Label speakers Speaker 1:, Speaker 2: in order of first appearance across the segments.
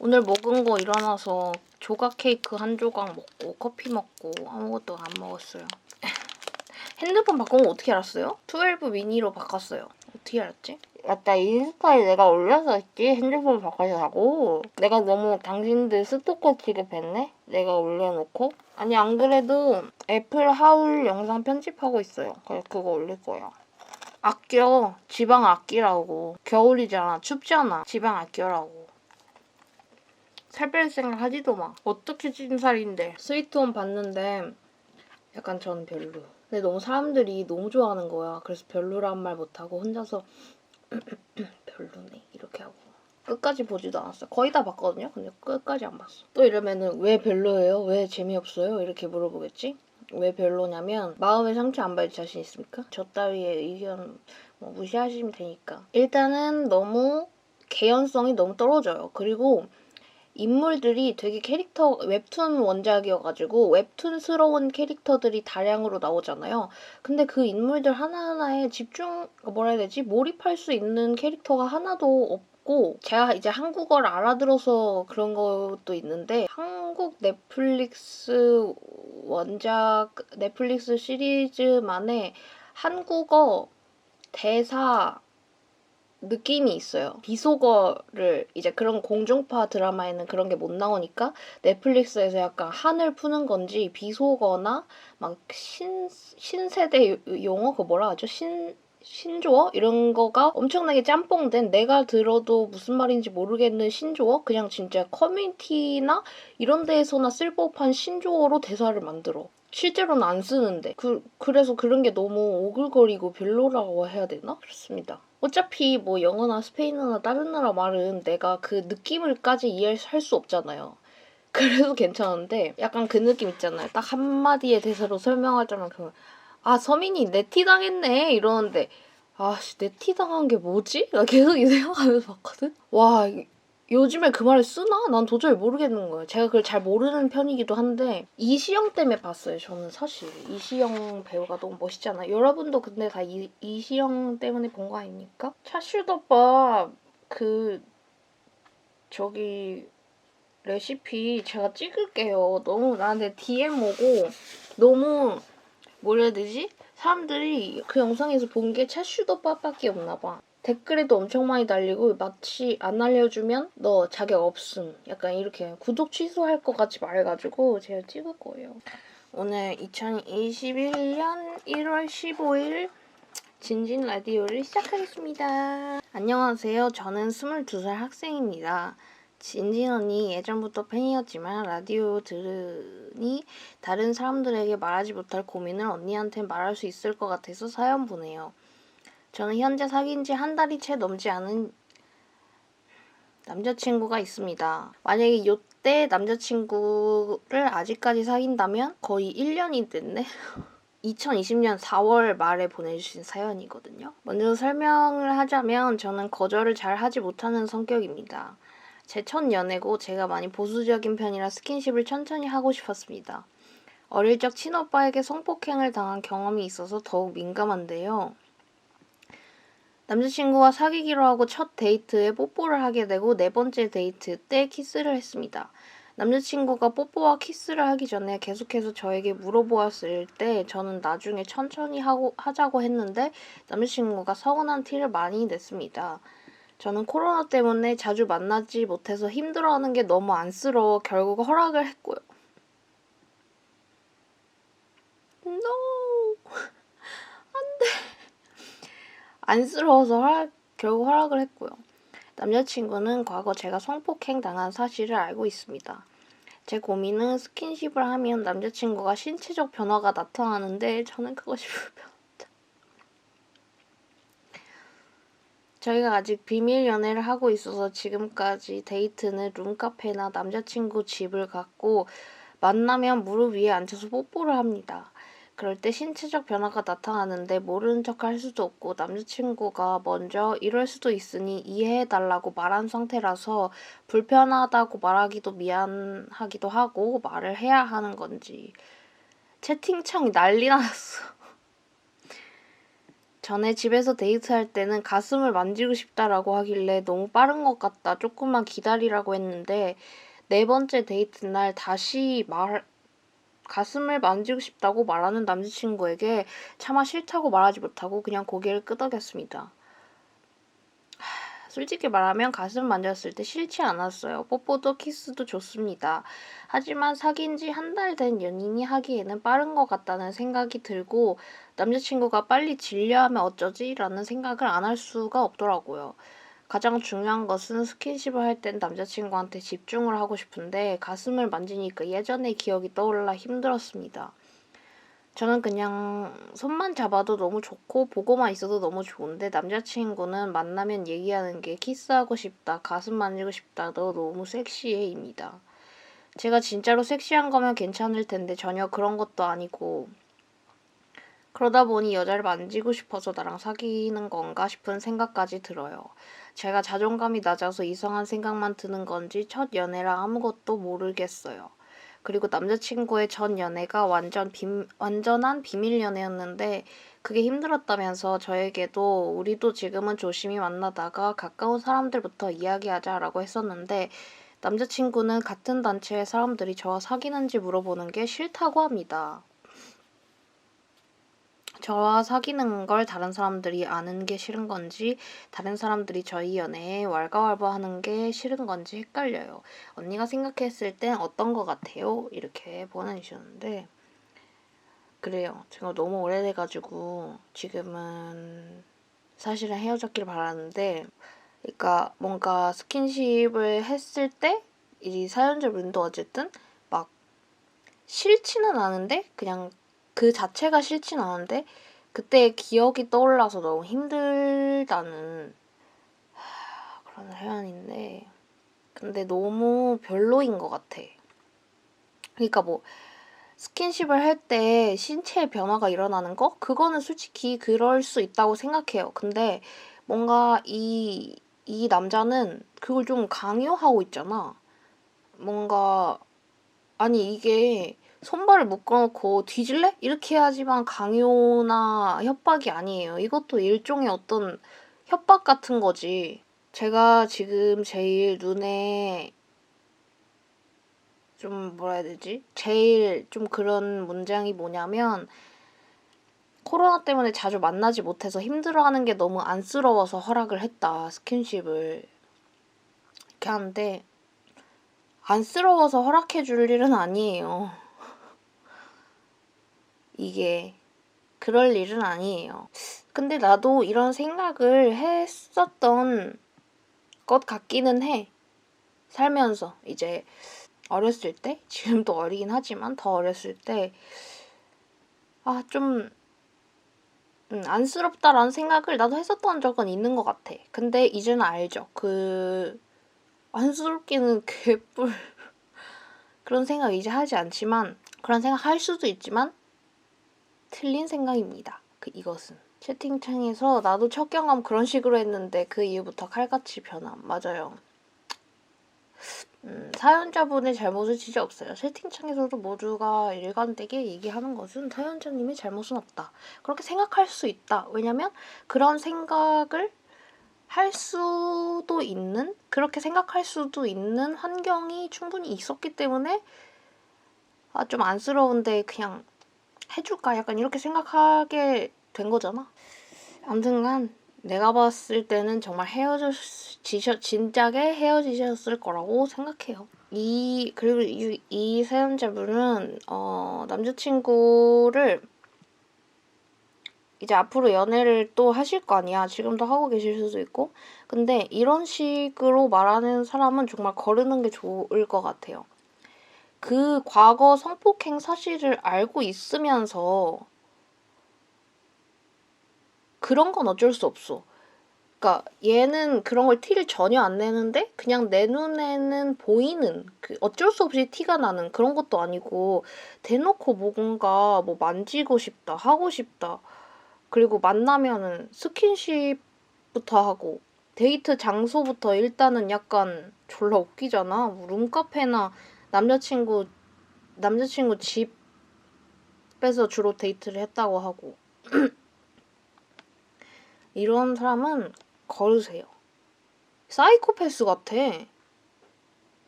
Speaker 1: 오늘 먹은 거 일어나서 조각 케이크 한 조각 먹고 커피 먹고 아무것도 안 먹었어요. 핸드폰 바꾼 거 어떻게 알았어요? 12 미니로 바꿨어요. 어떻게 알았지? 맞다, 인스타에 내가 올려서 했지. 핸드폰 바꿔서라고. 내가 너무 당신들 스토커 취급했네? 내가 올려놓고. 아니, 안 그래도 애플 하울 영상 편집하고 있어요. 그래서 그거 올릴 거예요. 아껴. 지방 아끼라고. 겨울이잖아. 춥잖아. 지방 아껴라고. 살 뺄 생각 하지도 마. 어떻게 찐 살인데. 스위트홈 봤는데 약간 전 별로. 근데 너무 사람들이 너무 좋아하는 거야. 그래서 별로란 말 못하고 혼자서 별로네 이렇게 하고 끝까지 보지도 않았어요. 거의 다 봤거든요. 근데 끝까지 안 봤어. 또 이러면은 왜 별로예요? 왜 재미없어요? 이렇게 물어보겠지? 왜 별로냐면 마음의 상처 안 받을 자신 있습니까? 저 따위의 의견 무시하시면 되니까. 일단은 너무 개연성이 너무 떨어져요. 그리고 인물들이 되게 캐릭터 웹툰 원작이어가지고 웹툰스러운 캐릭터들이 다량으로 나오잖아요. 근데 그 인물들 하나하나에 뭐라 해야 되지? 몰입할 수 있는 캐릭터가 하나도 없고 제가 이제 한국어를 알아들어서 그런 것도 있는데 한국 넷플릭스 원작 넷플릭스 시리즈만의 한국어 대사 느낌이 있어요. 비속어를 이제 그런 공중파 드라마에는 그런 게 못 나오니까 넷플릭스에서 약간 한을 푸는 건지 비속어나 막 신세대 용어 그거 뭐라 하죠? 신조어? 이런 거가 엄청나게 짬뽕된 내가 들어도 무슨 말인지 모르겠는 신조어? 그냥 진짜 커뮤니티나 이런 데에서나 쓸 법한 신조어로 대사를 만들어. 실제로는 안 쓰는데. 그래서 그런 게 너무 오글거리고 별로라고 해야 되나? 그렇습니다. 어차피 뭐 영어나 스페인어나 다른 나라 말은 내가 그 느낌을까지 이해할 수 없잖아요. 그래도 괜찮은데 약간 그 느낌 있잖아요. 딱 한마디의 대사로 설명하자면 서민이 내티 당했네 이러는데 내티 당한 게 뭐지? 나 계속 이 생각하면서 봤거든? 와, 요즘에 그 말을 쓰나? 난 도저히 모르겠는 거예요. 제가 그걸 잘 모르는 편이기도 한데 이시영 때문에 봤어요. 저는 사실 이시영 배우가 너무 멋있잖아요. 여러분도 근데 다 이시영 때문에 본 거 아닙니까? 차슈덮밥 저기 레시피 제가 찍을게요. 너무 나한테 DM 오고 너무 뭐라 해야 되지? 사람들이 그 영상에서 본 게 차슈덮밥밖에 없나 봐. 댓글에도 엄청 많이 달리고 마치 안 알려주면 너 자격 없음. 약간 이렇게 구독 취소할 것 같이 말해가지고 제가 찍을 거예요. 오늘 2021년 1월 15일 진진 라디오를 시작하겠습니다. 안녕하세요. 저는 22살 학생입니다. 진진 언니 예전부터 팬이었지만 라디오 들으니 다른 사람들에게 말하지 못할 고민을 언니한테 말할 수 있을 것 같아서 사연 보내요. 저는 현재 사귄 지 한 달이 채 넘지 않은 남자친구가 있습니다. 만약에 이때 남자친구를 아직까지 사귄다면 거의 1년이 됐네? 2020년 4월 말에 보내주신 사연이거든요. 먼저 설명을 하자면 저는 거절을 잘 하지 못하는 성격입니다. 제 첫 연애고 제가 많이 보수적인 편이라 스킨십을 천천히 하고 싶었습니다. 어릴 적 친오빠에게 성폭행을 당한 경험이 있어서 더욱 민감한데요. 남자친구와 사귀기로 하고 첫 데이트에 뽀뽀를 하게 되고 네 번째 데이트 때 키스를 했습니다. 남자친구가 뽀뽀와 키스를 하기 전에 계속해서 저에게 물어보았을 때 저는 나중에 천천히 하자고 했는데 남자친구가 서운한 티를 많이 냈습니다. 저는 코로나 때문에 자주 만나지 못해서 힘들어하는 게 너무 안쓰러워 결국 허락을 했고요. No! 안쓰러워서 결국 허락을 했고요. 남자친구는 과거 제가 성폭행 당한 사실을 알고 있습니다. 제 고민은 스킨십을 하면 남자친구가 신체적 변화가 나타나는데 저는 그것이 불편합니다. 저희가 아직 비밀 연애를 하고 있어서 지금까지 데이트는 룸카페나 남자친구 집을 갔고 만나면 무릎 위에 앉혀서 뽀뽀를 합니다. 그럴 때 신체적 변화가 나타나는데 모르는 척 할 수도 없고 남자친구가 먼저 이럴 수도 있으니 이해해달라고 말한 상태라서 불편하다고 말하기도 미안하기도 하고 말을 해야 하는 건지 채팅창이 난리 났어. 전에 집에서 데이트할 때는 가슴을 만지고 싶다라고 하길래 너무 빠른 것 같다. 조금만 기다리라고 했는데 네 번째 데이트 날 다시 가슴을 만지고 싶다고 말하는 남자친구에게 차마 싫다고 말하지 못하고 그냥 고개를 끄덕였습니다. 솔직히 말하면 가슴 만졌을 때 싫지 않았어요. 뽀뽀도 키스도 좋습니다. 하지만 사귄 지 한 달 된 연인이 하기에는 빠른 것 같다는 생각이 들고 남자친구가 빨리 질려하면 어쩌지? 라는 생각을 안 할 수가 없더라고요. 가장 중요한 것은 스킨십을 할 땐 남자친구한테 집중을 하고 싶은데 가슴을 만지니까 예전의 기억이 떠올라 힘들었습니다. 저는 그냥 손만 잡아도 너무 좋고 보고만 있어도 너무 좋은데 남자친구는 만나면 얘기하는 게 키스하고 싶다, 가슴 만지고 싶다, 너 너무 섹시해입니다. 제가 진짜로 섹시한 거면 괜찮을 텐데 전혀 그런 것도 아니고 그러다 보니 여자를 만지고 싶어서 나랑 사귀는 건가 싶은 생각까지 들어요. 제가 자존감이 낮아서 이상한 생각만 드는 건지 첫 연애라 아무것도 모르겠어요. 그리고 남자친구의 전 연애가 완전한 비밀 연애였는데 그게 힘들었다면서 저에게도 우리도 지금은 조심히 만나다가 가까운 사람들부터 이야기하자라고 했었는데 남자친구는 같은 단체의 사람들이 저와 사귀는지 물어보는 게 싫다고 합니다. 저와 사귀는 걸 다른 사람들이 아는 게 싫은 건지 다른 사람들이 저희 연애에 왈가왈부하는 게 싫은 건지 헷갈려요. 언니가 생각했을 땐 어떤 것 같아요? 이렇게 보내주셨는데 그래요. 제가 너무 오래돼가지고 지금은 사실은 헤어졌길 바라는데 그러니까 뭔가 스킨십을 했을 때 이 사연자분도 어쨌든 막 싫지는 않은데 그냥 그 자체가 싫진 않은데 그때의 기억이 떠올라서 너무 힘들다는 그런 사연인데 근데 너무 별로인 것 같아. 그러니까 뭐 스킨십을 할 때 신체의 변화가 일어나는 거? 그거는 솔직히 그럴 수 있다고 생각해요. 근데 뭔가 이 남자는 그걸 좀 강요하고 있잖아. 뭔가 아니 이게 손발을 묶어놓고 뒤질래? 이렇게 해야지만 강요나 협박이 아니에요. 이것도 일종의 어떤 협박 같은 거지. 제가 지금 제일 눈에 좀 뭐라 해야 되지? 제일 좀 그런 문장이 뭐냐면 코로나 때문에 자주 만나지 못해서 힘들어하는 게 너무 안쓰러워서 허락을 했다. 스킨십을. 이렇게 하는데 안쓰러워서 허락해 줄 일은 아니에요. 이게 그럴 일은 아니에요. 근데 나도 이런 생각을 했었던 것 같기는 해. 살면서 이제 어렸을 때, 지금도 어리긴 하지만 더 어렸을 때 좀 안쓰럽다라는 생각을 나도 했었던 적은 있는 것 같아. 근데 이제는 알죠. 안쓰럽기는 개뿔 그런 생각 이제 하지 않지만 그런 생각 할 수도 있지만 틀린 생각입니다. 이것은. 채팅창에서 나도 첫 경험 그런 식으로 했는데 그 이후부터 칼같이 변함. 맞아요. 사연자분의 잘못은 진짜 없어요. 채팅창에서도 모두가 일관되게 얘기하는 것은 사연자님의 잘못은 없다. 그렇게 생각할 수 있다. 왜냐면 그런 생각을 할 수도 있는, 그렇게 생각할 수도 있는 환경이 충분히 있었기 때문에 좀 안쓰러운데 그냥 해줄까? 약간 이렇게 생각하게 된 거잖아. 아무튼간 내가 봤을 때는 정말 진작에 헤어지셨을 거라고 생각해요. 그리고 이 사연자분은 남자친구를 이제 앞으로 연애를 또 하실 거 아니야. 지금도 하고 계실 수도 있고. 근데 이런 식으로 말하는 사람은 정말 거르는 게 좋을 것 같아요. 그 과거 성폭행 사실을 알고 있으면서 그런 건 어쩔 수 없어. 그러니까 얘는 그런 걸 티를 전혀 안 내는데 그냥 내 눈에는 보이는 어쩔 수 없이 티가 나는 그런 것도 아니고 대놓고 뭔가 뭐 만지고 싶다, 하고 싶다. 그리고 만나면은 스킨십부터 하고 데이트 장소부터 일단은 약간 졸라 웃기잖아. 뭐 룸카페나 남자친구 집에서 주로 데이트를 했다고 하고 이런 사람은 걸으세요. 사이코패스 같아.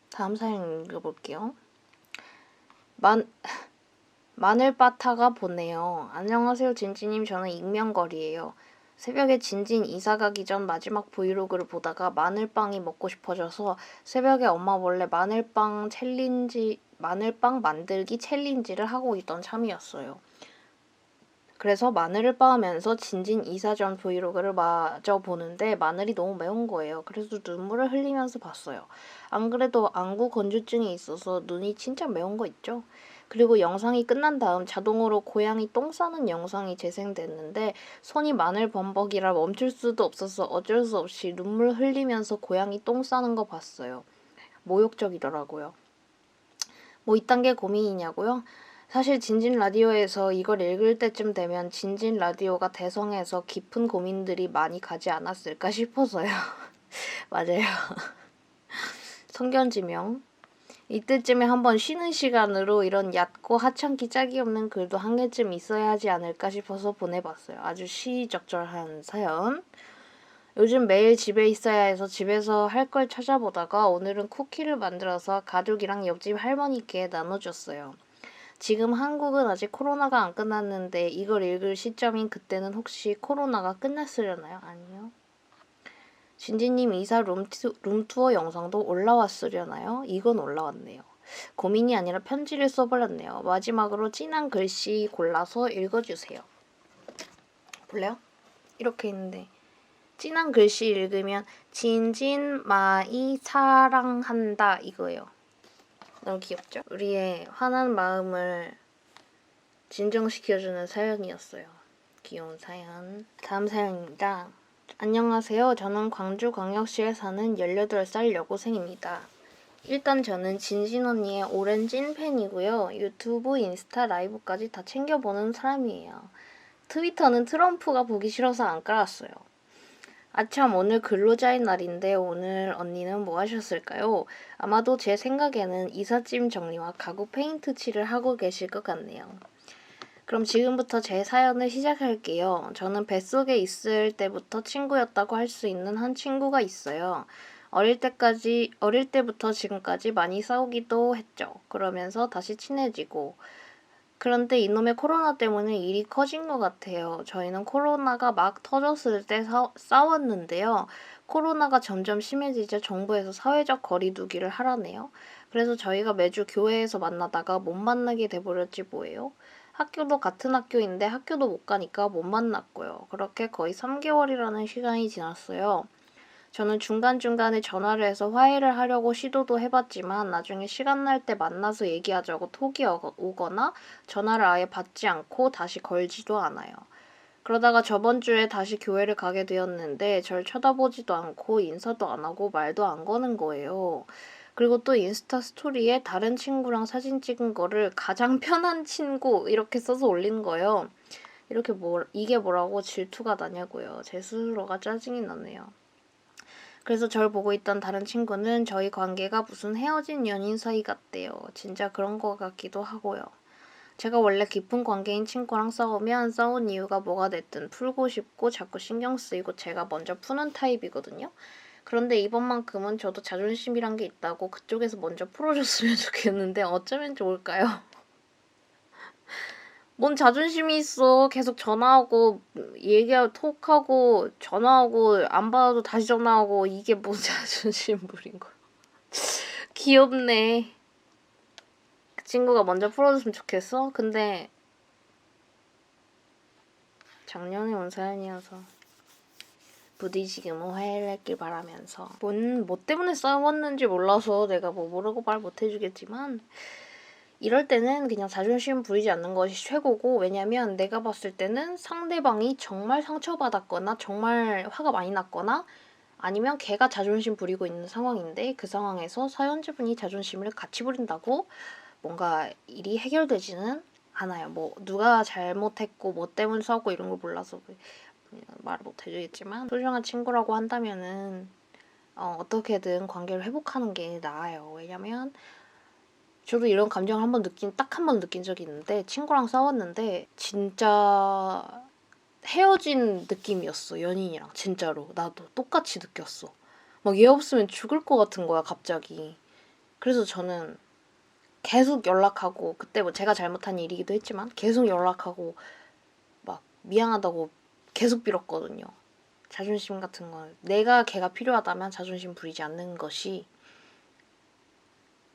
Speaker 1: 다음 사연 읽어볼게요. 마늘바타가 보내요. 안녕하세요 진진님. 저는 익명걸이에요. 새벽에 진진 이사 가기 전 마지막 브이로그를 보다가 마늘빵이 먹고 싶어져서 새벽에 엄마 몰래 마늘빵 만들기 챌린지를 하고 있던 참이었어요. 그래서 마늘을 빻으면서 진진 이사 전 브이로그를 마저 보는데 마늘이 너무 매운 거예요. 그래서 눈물을 흘리면서 봤어요. 안 그래도 안구 건조증이 있어서 눈이 진짜 매운 거 있죠? 그리고 영상이 끝난 다음 자동으로 고양이 똥 싸는 영상이 재생됐는데 손이 마늘 범벅이라 멈출 수도 없어서 어쩔 수 없이 눈물 흘리면서 고양이 똥 싸는 거 봤어요. 모욕적이더라고요. 뭐 이딴 게 고민이냐고요? 사실 진진 라디오에서 이걸 읽을 때쯤 되면 진진 라디오가 대성해서 깊은 고민들이 많이 가지 않았을까 싶어서요. 맞아요. 성견지명. 이때쯤에 한번 쉬는 시간으로 이런 얕고 하찮기 짝이 없는 글도 한 개쯤 있어야 하지 않을까 싶어서 보내봤어요. 아주 시의적절한 사연. 요즘 매일 집에 있어야 해서 집에서 할 걸 찾아보다가 오늘은 쿠키를 만들어서 가족이랑 옆집 할머니께 나눠줬어요. 지금 한국은 아직 코로나가 안 끝났는데 이걸 읽을 시점인 그때는 혹시 코로나가 끝났으려나요? 아니요. 진지님 이사 룸투어 영상도 올라왔으려나요? 이건 올라왔네요. 고민이 아니라 편지를 써버렸네요. 마지막으로 진한 글씨 골라서 읽어주세요. 볼래요? 이렇게 있는데 진한 글씨 읽으면 진진 마이 사랑한다 이거예요. 너무 귀엽죠? 우리의 화난 마음을 진정시켜주는 사연이었어요. 귀여운 사연. 다음 사연입니다. 안녕하세요. 저는 광주광역시에 사는 18살 여고생입니다. 일단 저는 진진 언니의 오랜 찐팬이고요. 유튜브, 인스타, 라이브까지 다 챙겨보는 사람이에요. 트위터는 트럼프가 보기 싫어서 안 깔았어요. 아참 오늘 근로자의 날인데 오늘 언니는 뭐 하셨을까요? 아마도 제 생각에는 이삿짐 정리와 가구 페인트 칠을 하고 계실 것 같네요. 그럼 지금부터 제 사연을 시작할게요. 저는 뱃속에 있을 때부터 친구였다고 할 수 있는 한 친구가 있어요. 어릴 때부터 지금까지 많이 싸우기도 했죠. 그러면서 다시 친해지고. 그런데 이놈의 코로나 때문에 일이 커진 것 같아요. 저희는 코로나가 막 터졌을 때 싸웠는데요. 코로나가 점점 심해지자 정부에서 사회적 거리 두기를 하라네요. 그래서 저희가 매주 교회에서 만나다가 못 만나게 돼버렸지 뭐예요. 학교도 같은 학교인데 학교도 못 가니까 못 만났고요. 그렇게 거의 3개월이라는 시간이 지났어요. 저는 중간중간에 전화를 해서 화해를 하려고 시도도 해봤지만 나중에 시간 날 때 만나서 얘기하자고 톡이 오거나 전화를 아예 받지 않고 다시 걸지도 않아요. 그러다가 저번 주에 다시 교회를 가게 되었는데 절 쳐다보지도 않고 인사도 안 하고 말도 안 거는 거예요. 그리고 또 인스타 스토리에 다른 친구랑 사진 찍은 거를 가장 편한 친구 이렇게 써서 올린 거예요. 이게 뭐라고 질투가 나냐고요. 제 스스로가 짜증이 나네요. 그래서 절 보고 있던 다른 친구는 저희 관계가 무슨 헤어진 연인 사이 같대요. 진짜 그런 거 같기도 하고요. 제가 원래 깊은 관계인 친구랑 싸우면 싸운 이유가 뭐가 됐든 풀고 싶고 자꾸 신경 쓰이고 제가 먼저 푸는 타입이거든요. 그런데 이번만큼은 저도 자존심이란 게 있다고 그쪽에서 먼저 풀어줬으면 좋겠는데 어쩌면 좋을까요? 뭔 자존심이 있어. 계속 전화하고 톡하고 전화하고 안 받아도 다시 전화하고 이게 뭔 자존심 부린 거야. 귀엽네. 그 친구가 먼저 풀어줬으면 좋겠어? 근데 작년에 온 사연이어서 부디 지금은 화해를 했길 바라면서 뭐 때문에 싸웠는지 몰라서 내가 뭐 모르고 말 못해주겠지만 이럴 때는 그냥 자존심 부리지 않는 것이 최고고 왜냐면 내가 봤을 때는 상대방이 정말 상처받았거나 정말 화가 많이 났거나 아니면 걔가 자존심 부리고 있는 상황인데 그 상황에서 사연자분이 자존심을 같이 부린다고 뭔가 일이 해결되지는 않아요. 뭐 누가 잘못했고 뭐 때문에 싸우고 이런 걸 몰라서 말을 못 해주겠지만 소중한 친구라고 한다면은 어떻게든 관계를 회복하는 게 나아요. 왜냐면 저도 이런 감정을 딱 한 번 느낀 적이 있는데 친구랑 싸웠는데 진짜 헤어진 느낌이었어. 연인이랑 진짜로. 나도 똑같이 느꼈어. 막 얘 없으면 죽을 것 같은 거야 갑자기. 그래서 저는 계속 연락하고 그때 뭐 제가 잘못한 일이기도 했지만 계속 연락하고 막 미안하다고 계속 빌었거든요. 자존심 같은 건 내가 걔가 필요하다면 자존심 부리지 않는 것이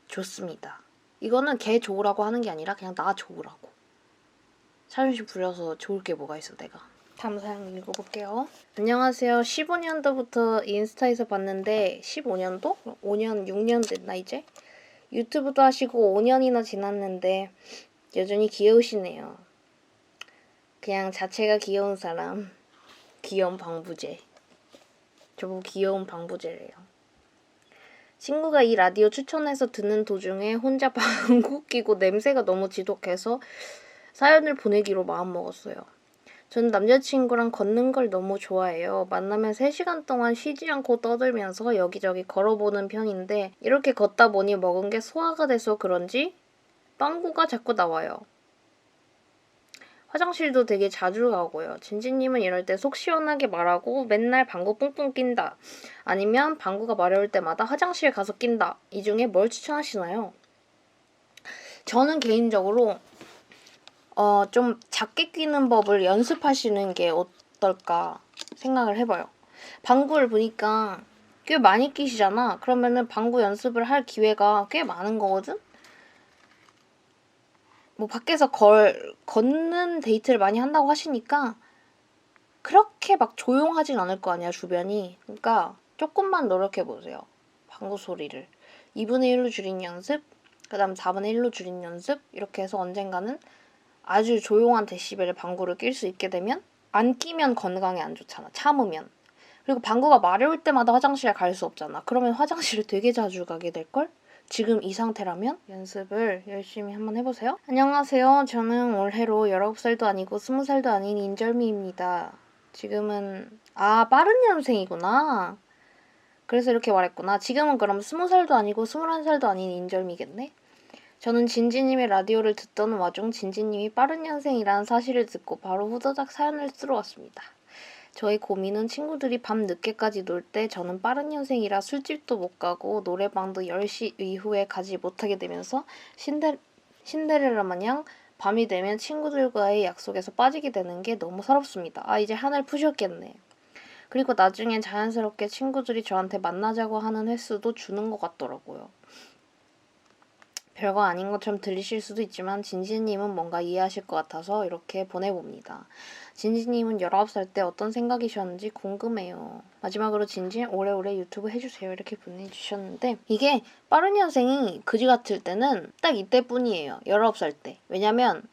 Speaker 1: 좋습니다. 이거는 걔 좋으라고 하는 게 아니라 그냥 나 좋으라고. 자존심 부려서 좋을 게 뭐가 있어 내가. 다음 사연 읽어볼게요. 안녕하세요. 15년도부터 인스타에서 봤는데 15년도? 5년, 6년 됐나 이제? 유튜브도 하시고 5년이나 지났는데 여전히 귀여우시네요. 그냥 자체가 귀여운 사람. 귀여운 방부제. 저보고 귀여운 방부제래요. 친구가 이 라디오 추천해서 듣는 도중에 혼자 방구 끼고 냄새가 너무 지독해서 사연을 보내기로 마음먹었어요. 저는 남자친구랑 걷는 걸 너무 좋아해요. 만나면 3시간 동안 쉬지 않고 떠들면서 여기저기 걸어보는 편인데 이렇게 걷다 보니 먹은 게 소화가 돼서 그런지 빵구가 자꾸 나와요. 화장실도 되게 자주 가고요. 진지님은 이럴 때 속 시원하게 말하고 맨날 방구 뿡뿡 낀다. 아니면 방구가 마려울 때마다 화장실 가서 낀다. 이 중에 뭘 추천하시나요? 저는 개인적으로 좀 작게 끼는 법을 연습하시는 게 어떨까 생각을 해봐요. 방구를 보니까 꽤 많이 끼시잖아. 그러면은 방구 연습을 할 기회가 꽤 많은 거거든? 뭐 밖에서 걷는 데이트를 많이 한다고 하시니까 그렇게 막 조용하진 않을 거 아니야, 주변이. 그러니까 조금만 노력해보세요. 방구 소리를. 2분의 1로 줄인 연습, 그 다음 4분의 1로 줄인 연습 이렇게 해서 언젠가는 아주 조용한 데시벨의 방구를 낄 수 있게 되면 안 끼면 건강에 안 좋잖아. 참으면. 그리고 방구가 마려울 때마다 화장실에 갈 수 없잖아. 그러면 화장실을 되게 자주 가게 될걸? 지금 이 상태라면 연습을 열심히 한번 해보세요. 안녕하세요. 저는 올해로 19살도 아니고 20살도 아닌 인절미입니다. 지금은 빠른 년생이구나. 그래서 이렇게 말했구나. 지금은 그럼 20살도 아니고 21살도 아닌 인절미겠네? 저는 진지님의 라디오를 듣던 와중 진지님이 빠른 년생이라는 사실을 듣고 바로 후다닥 사연을 쓰러 왔습니다. 저의 고민은 친구들이 밤 늦게까지 놀 때 저는 빠른 년생이라 술집도 못 가고 노래방도 10시 이후에 가지 못하게 되면서 신데렐라 마냥 밤이 되면 친구들과의 약속에서 빠지게 되는 게 너무 서럽습니다. 이제 한을 푸셨겠네. 그리고 나중엔 자연스럽게 친구들이 저한테 만나자고 하는 횟수도 주는 것 같더라고요. 별거 아닌 것처럼 들리실 수도 있지만 진지님은 뭔가 이해하실 것 같아서 이렇게 보내봅니다. 진지님은 19살 때 어떤 생각이셨는지 궁금해요. 마지막으로 진지 오래오래 유튜브 해주세요. 이렇게 보내주셨는데 이게 빠른 년생이 그지 같을 때는 딱 이때뿐이에요. 19살 때. 왜냐면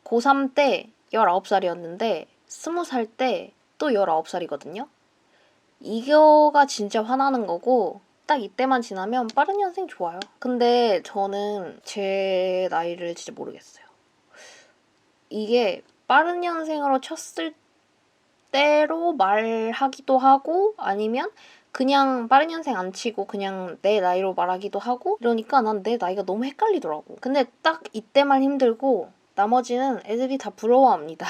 Speaker 1: 고3 때 19살이었는데 20살 때 또 19살이거든요. 이거가 진짜 화나는 거고 딱 이때만 지나면 빠른 년생 좋아요. 근데 저는 제 나이를 진짜 모르겠어요. 이게 빠른 년생으로 쳤을 때로 말하기도 하고 아니면 그냥 빠른 년생 안 치고 그냥 내 나이로 말하기도 하고 이러니까 난 내 나이가 너무 헷갈리더라고. 근데 딱 이때만 힘들고 나머지는 애들이 다 부러워합니다.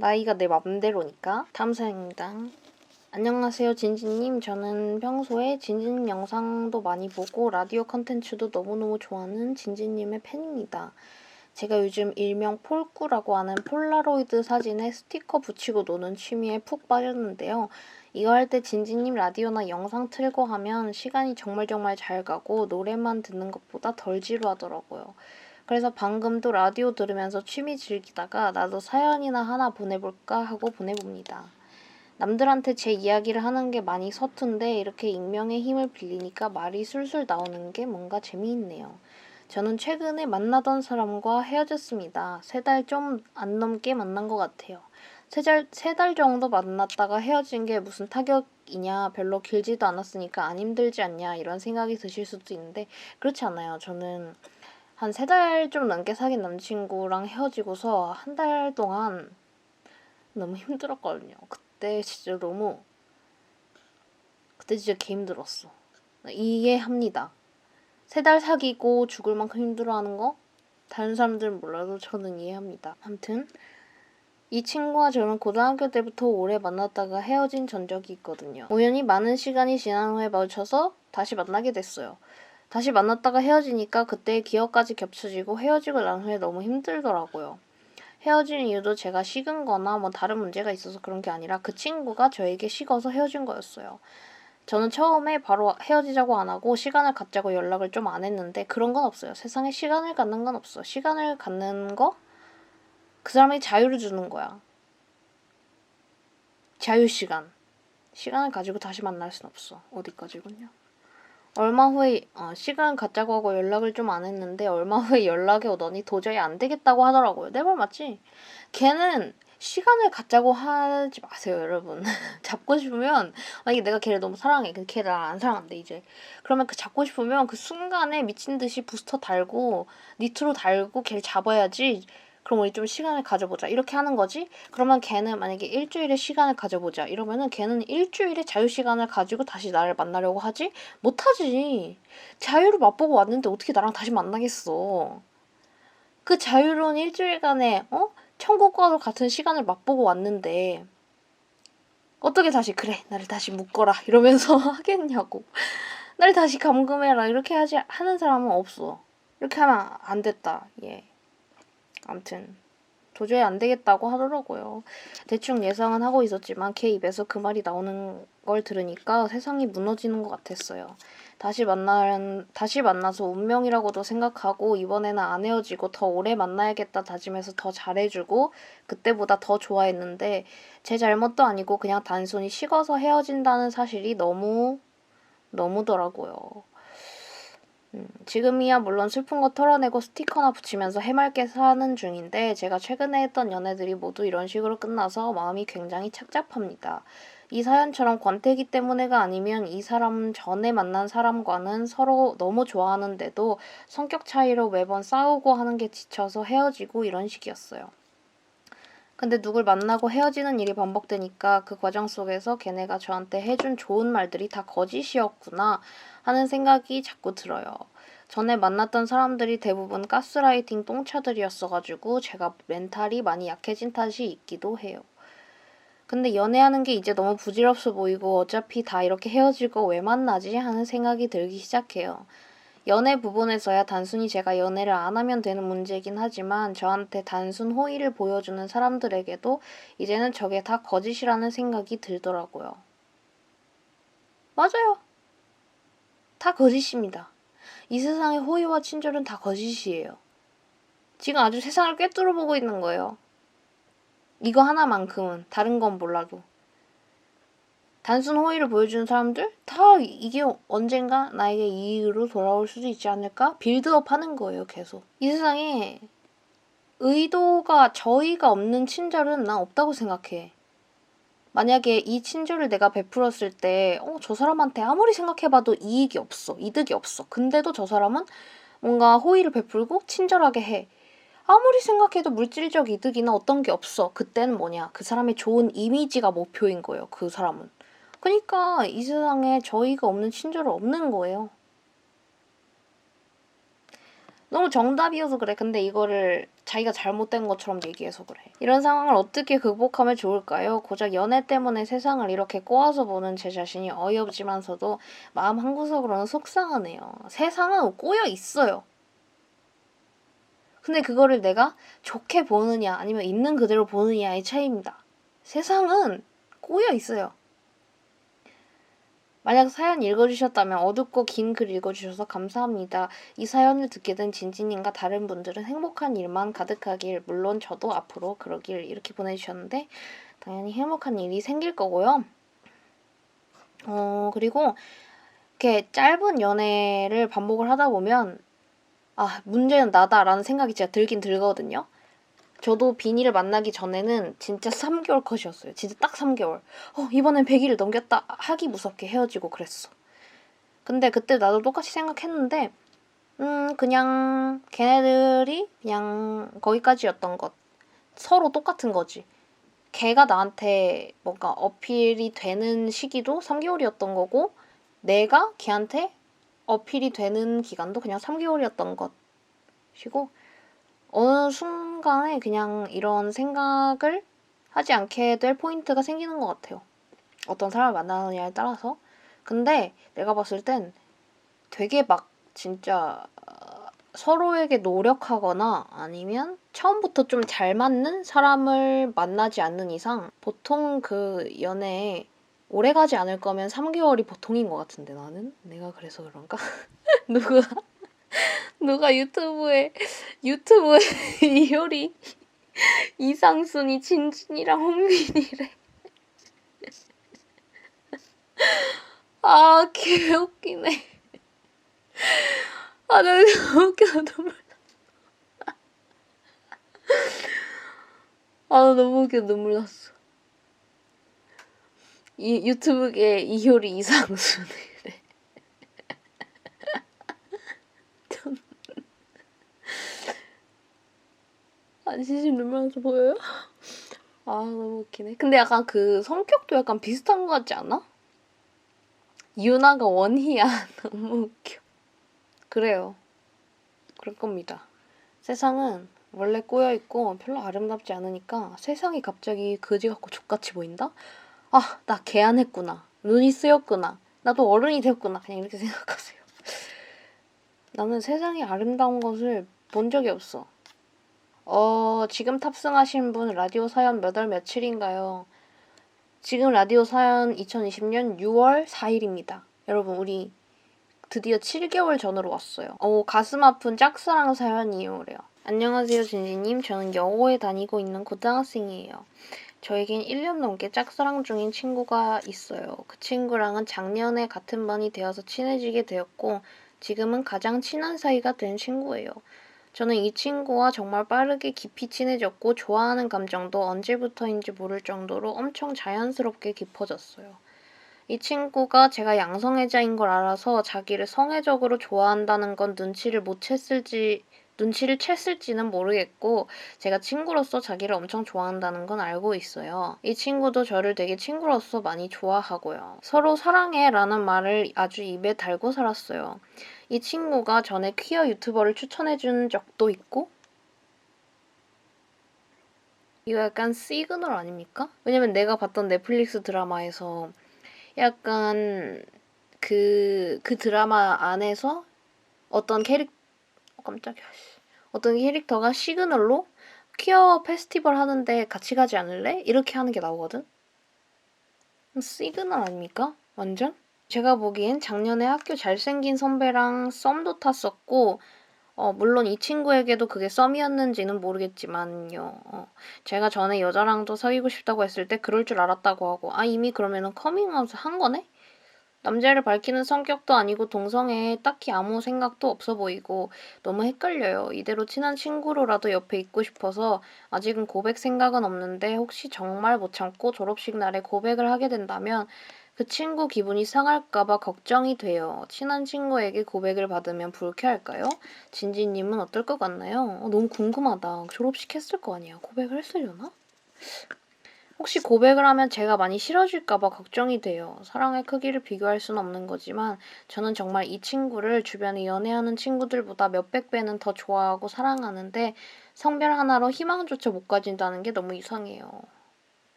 Speaker 1: 나이가 내 맘대로니까. 다음 사연입니다. 안녕하세요 진지님. 저는 평소에 진지님 영상도 많이 보고 라디오 컨텐츠도 너무너무 좋아하는 진지님의 팬입니다. 제가 요즘 일명 폴꾸라고 하는 폴라로이드 사진에 스티커 붙이고 노는 취미에 푹 빠졌는데요. 이거 할 때 진지님 라디오나 영상 틀고 하면 시간이 정말 잘 가고 노래만 듣는 것보다 덜 지루하더라고요. 그래서 방금도 라디오 들으면서 취미 즐기다가 나도 사연이나 하나 보내볼까 하고 보내봅니다. 남들한테 제 이야기를 하는 게 많이 서툰데 이렇게 익명의 힘을 빌리니까 말이 술술 나오는 게 뭔가 재미있네요. 저는 최근에 만나던 사람과 헤어졌습니다. 3달 좀 안 넘게 만난 것 같아요. 3달 정도 만났다가 헤어진 게 무슨 타격이냐, 별로 길지도 않았으니까 안 힘들지 않냐 이런 생각이 드실 수도 있는데 그렇지 않아요. 저는 한 3달 좀 넘게 사귄 남친구랑 헤어지고서 한 달 동안 너무 힘들었거든요. 그때 진짜 개 힘들었어. 이해합니다. 3달 사귀고 죽을 만큼 힘들어하는 거 다른 사람들은 몰라도 저는 이해합니다. 아무튼 이 친구와 저는 고등학교 때부터 오래 만났다가 헤어진 전적이 있거든요. 우연히 많은 시간이 지난 후에 마주쳐서 다시 만나게 됐어요. 다시 만났다가 헤어지니까 그때의 기억까지 겹쳐지고 헤어지고 난 후에 너무 힘들더라고요. 헤어진 이유도 제가 식은 거나 뭐 다른 문제가 있어서 그런 게 아니라 그 친구가 저에게 식어서 헤어진 거였어요. 저는 처음에 바로 헤어지자고 안 하고 시간을 갖자고 연락을 좀 안 했는데 그런 건 없어요. 세상에 시간을 갖는 건 없어. 시간을 갖는 거? 그 사람이 자유를 주는 거야. 자유시간. 시간을 가지고 다시 만날 순 없어. 어디까지군요. 얼마 후에 시간 갖자고 하고 연락을 좀 안 했는데 얼마 후에 연락이 오더니 도저히 안 되겠다고 하더라고요. 내 말 맞지? 걔는 시간을 갖자고 하지 마세요, 여러분. 잡고 싶으면 만약에 내가 걔를 너무 사랑해. 근데 걔를 안 사랑한대 이제. 그러면 그 잡고 싶으면 그 순간에 미친 듯이 부스터 달고 니트로 달고 걔를 잡아야지. 그럼 우리 좀 시간을 가져보자. 이렇게 하는 거지? 그러면 걔는 만약에 일주일에 시간을 가져보자. 이러면은 걔는 일주일에 자유시간을 가지고 다시 나를 만나려고 하지? 못하지. 자유를 맛보고 왔는데 어떻게 나랑 다시 만나겠어. 그 자유로운 일주일간의 천국과도 같은 시간을 맛보고 왔는데 어떻게 다시 그래 나를 다시 묶어라 이러면서 하겠냐고. 나를 다시 감금해라 이렇게 하는 사람은 없어. 이렇게 하면 안 됐다. 예. 암튼 도저히 안 되겠다고 하더라고요. 대충 예상은 하고 있었지만 걔 입에서 그 말이 나오는 걸 들으니까 세상이 무너지는 것 같았어요. 다시 만나서 운명이라고도 생각하고 이번에는 안 헤어지고 더 오래 만나야겠다 다짐해서 더 잘해주고 그때보다 더 좋아했는데 제 잘못도 아니고 그냥 단순히 식어서 헤어진다는 사실이 너무더라고요. 지금이야 물론 슬픈 거 털어내고 스티커나 붙이면서 해맑게 사는 중인데 제가 최근에 했던 연애들이 모두 이런 식으로 끝나서 마음이 굉장히 착잡합니다. 이 사연처럼 권태기 때문에가 아니면 이 사람 전에 만난 사람과는 서로 너무 좋아하는데도 성격 차이로 매번 싸우고 하는 게 지쳐서 헤어지고 이런 식이었어요. 근데 누굴 만나고 헤어지는 일이 반복되니까 그 과정 속에서 걔네가 저한테 해준 좋은 말들이 다 거짓이었구나 하는 생각이 자꾸 들어요. 전에 만났던 사람들이 대부분 가스라이팅 똥차들이었어가지고 제가 멘탈이 많이 약해진 탓이 있기도 해요. 근데 연애하는 게 이제 너무 부질없어 보이고 어차피 다 이렇게 헤어질 거 왜 만나지 하는 생각이 들기 시작해요. 연애 부분에서야 단순히 제가 연애를 안 하면 되는 문제이긴 하지만 저한테 단순 호의를 보여주는 사람들에게도 이제는 저게 다 거짓이라는 생각이 들더라고요. 맞아요. 다 거짓입니다. 이 세상의 호의와 친절은 다 거짓이에요. 지금 아주 세상을 꿰뚫어 보고 있는 거예요. 이거 하나만큼은 다른 건 몰라도. 단순 호의를 보여주는 사람들? 다 이게 언젠가 나에게 이익으로 돌아올 수도 있지 않을까? 빌드업 하는 거예요, 계속. 이 세상에 저의가 없는 친절은 난 없다고 생각해. 만약에 이 친절을 내가 베풀었을 때, 저 사람한테 아무리 생각해봐도 이익이 없어. 이득이 없어. 근데도 저 사람은 뭔가 호의를 베풀고 친절하게 해. 아무리 생각해도 물질적 이득이나 어떤 게 없어. 그때는 뭐냐? 그 사람의 좋은 이미지가 목표인 거예요, 그 사람은. 그러니까 이 세상에 저희가 없는 친절은 없는 거예요. 너무 정답이어서 그래. 근데 이거를 자기가 잘못된 것처럼 얘기해서 그래. 이런 상황을 어떻게 극복하면 좋을까요? 고작 연애 때문에 세상을 이렇게 꼬아서 보는 제 자신이 어이없지만서도 마음 한구석으로는 속상하네요. 세상은 꼬여 있어요. 근데 그거를 내가 좋게 보느냐 아니면 있는 그대로 보느냐의 차이입니다. 세상은 꼬여 있어요. 만약 사연 읽어주셨다면 어둡고 긴 글 읽어주셔서 감사합니다. 이 사연을 듣게 된 진진님과 다른 분들은 행복한 일만 가득하길, 물론 저도 앞으로 그러길 이렇게 보내주셨는데 당연히 행복한 일이 생길 거고요. 그리고 이렇게 짧은 연애를 반복을 하다 보면 문제는 나다라는 생각이 진짜 들긴 들거든요. 저도 비니를 만나기 전에는 진짜 3개월 컷이었어요. 진짜 딱 3개월. 이번엔 100일을 넘겼다 하기 무섭게 헤어지고 그랬어. 근데 그때 나도 똑같이 생각했는데 그냥 걔네들이 그냥 거기까지였던 것. 서로 똑같은 거지. 걔가 나한테 뭔가 어필이 되는 시기도 3개월이었던 거고 내가 걔한테 어필이 되는 기간도 그냥 3개월이었던 것이고 어느 순간에 그냥 이런 생각을 하지 않게 될 포인트가 생기는 것 같아요. 어떤 사람을 만나느냐에 따라서. 근데 내가 봤을 땐 되게 막 진짜 서로에게 노력하거나 아니면 처음부터 좀 잘 맞는 사람을 만나지 않는 이상 보통 그 연애에 오래가지 않을 거면 3개월이 보통인 것 같은데 나는? 내가 그래서 그런가? 누가 유튜브에 이효리 이상순이 진진이랑 홍민이래. 아 개웃기네. 아 나 너무 웃겨서 눈물 나 너무 웃겨 눈물 났어. 이 유튜브계 이효리 이상순이래. 아니 진심 눈물 나서 보여요? 아 너무 웃기네. 근데 약간 그 성격도 약간 비슷한 것 같지 않아? 유나가 원희야. 너무 웃겨. 그래요. 그럴 겁니다. 세상은 원래 꼬여있고 별로 아름답지 않으니까 세상이 갑자기 그지 같고 족같이 보인다? 아, 나 개안했구나. 눈이 쓰였구나. 나도 어른이 되었구나. 그냥 이렇게 생각하세요. 나는 세상이 아름다운 것을 본 적이 없어. 지금 탑승하신 분 라디오 사연 몇 월 며칠인가요? 지금 라디오 사연 2020년 6월 4일입니다. 여러분, 우리 드디어 7개월 전으로 왔어요. 가슴 아픈 짝사랑 사연이에요. 안녕하세요, 진지님. 저는 여고에 다니고 있는 고등학생이에요. 저에겐 1년 넘게 짝사랑 중인 친구가 있어요. 그 친구랑은 작년에 같은 반이 되어서 친해지게 되었고, 지금은 가장 친한 사이가 된 친구예요. 저는 이 친구와 정말 빠르게 깊이 친해졌고, 좋아하는 감정도 언제부터인지 모를 정도로 엄청 자연스럽게 깊어졌어요. 이 친구가 제가 양성애자인 걸 알아서 자기를 성애적으로 좋아한다는 건 눈치를 챘을지는 모르겠고 제가 친구로서 자기를 엄청 좋아한다는 건 알고 있어요. 이 친구도 저를 되게 친구로서 많이 좋아하고요. 서로 사랑해 라는 말을 아주 입에 달고 살았어요. 이 친구가 전에 퀴어 유튜버를 추천해준 적도 있고 이거 약간 시그널 아닙니까? 왜냐면 내가 봤던 넷플릭스 드라마에서 약간 그 드라마 안에서 어떤 깜짝이야. 어떤 캐릭터가 시그널로 퀴어 페스티벌 하는데 같이 가지 않을래? 이렇게 하는 게 나오거든? 시그널 아닙니까? 완전? 제가 보기엔 작년에 학교 잘생긴 선배랑 썸도 탔었고 물론 이 친구에게도 그게 썸이었는지는 모르겠지만요. 제가 전에 여자랑도 사귀고 싶다고 했을 때 그럴 줄 알았다고 하고 이미 그러면은 커밍아웃 한 거네? 남자를 밝히는 성격도 아니고 동성애에 딱히 아무 생각도 없어 보이고 너무 헷갈려요. 이대로 친한 친구로라도 옆에 있고 싶어서 아직은 고백 생각은 없는데 혹시 정말 못 참고 졸업식 날에 고백을 하게 된다면 그 친구 기분이 상할까봐 걱정이 돼요. 친한 친구에게 고백을 받으면 불쾌할까요? 진지님은 어떨 것 같나요? 너무 궁금하다. 졸업식 했을 거 아니야. 고백을 했으려나? 혹시 고백을 하면 제가 많이 싫어질까봐 걱정이 돼요. 사랑의 크기를 비교할 수는 없는 거지만 저는 정말 이 친구를 주변에 연애하는 친구들보다 몇백 배는 더 좋아하고 사랑하는데 성별 하나로 희망조차 못 가진다는 게 너무 이상해요.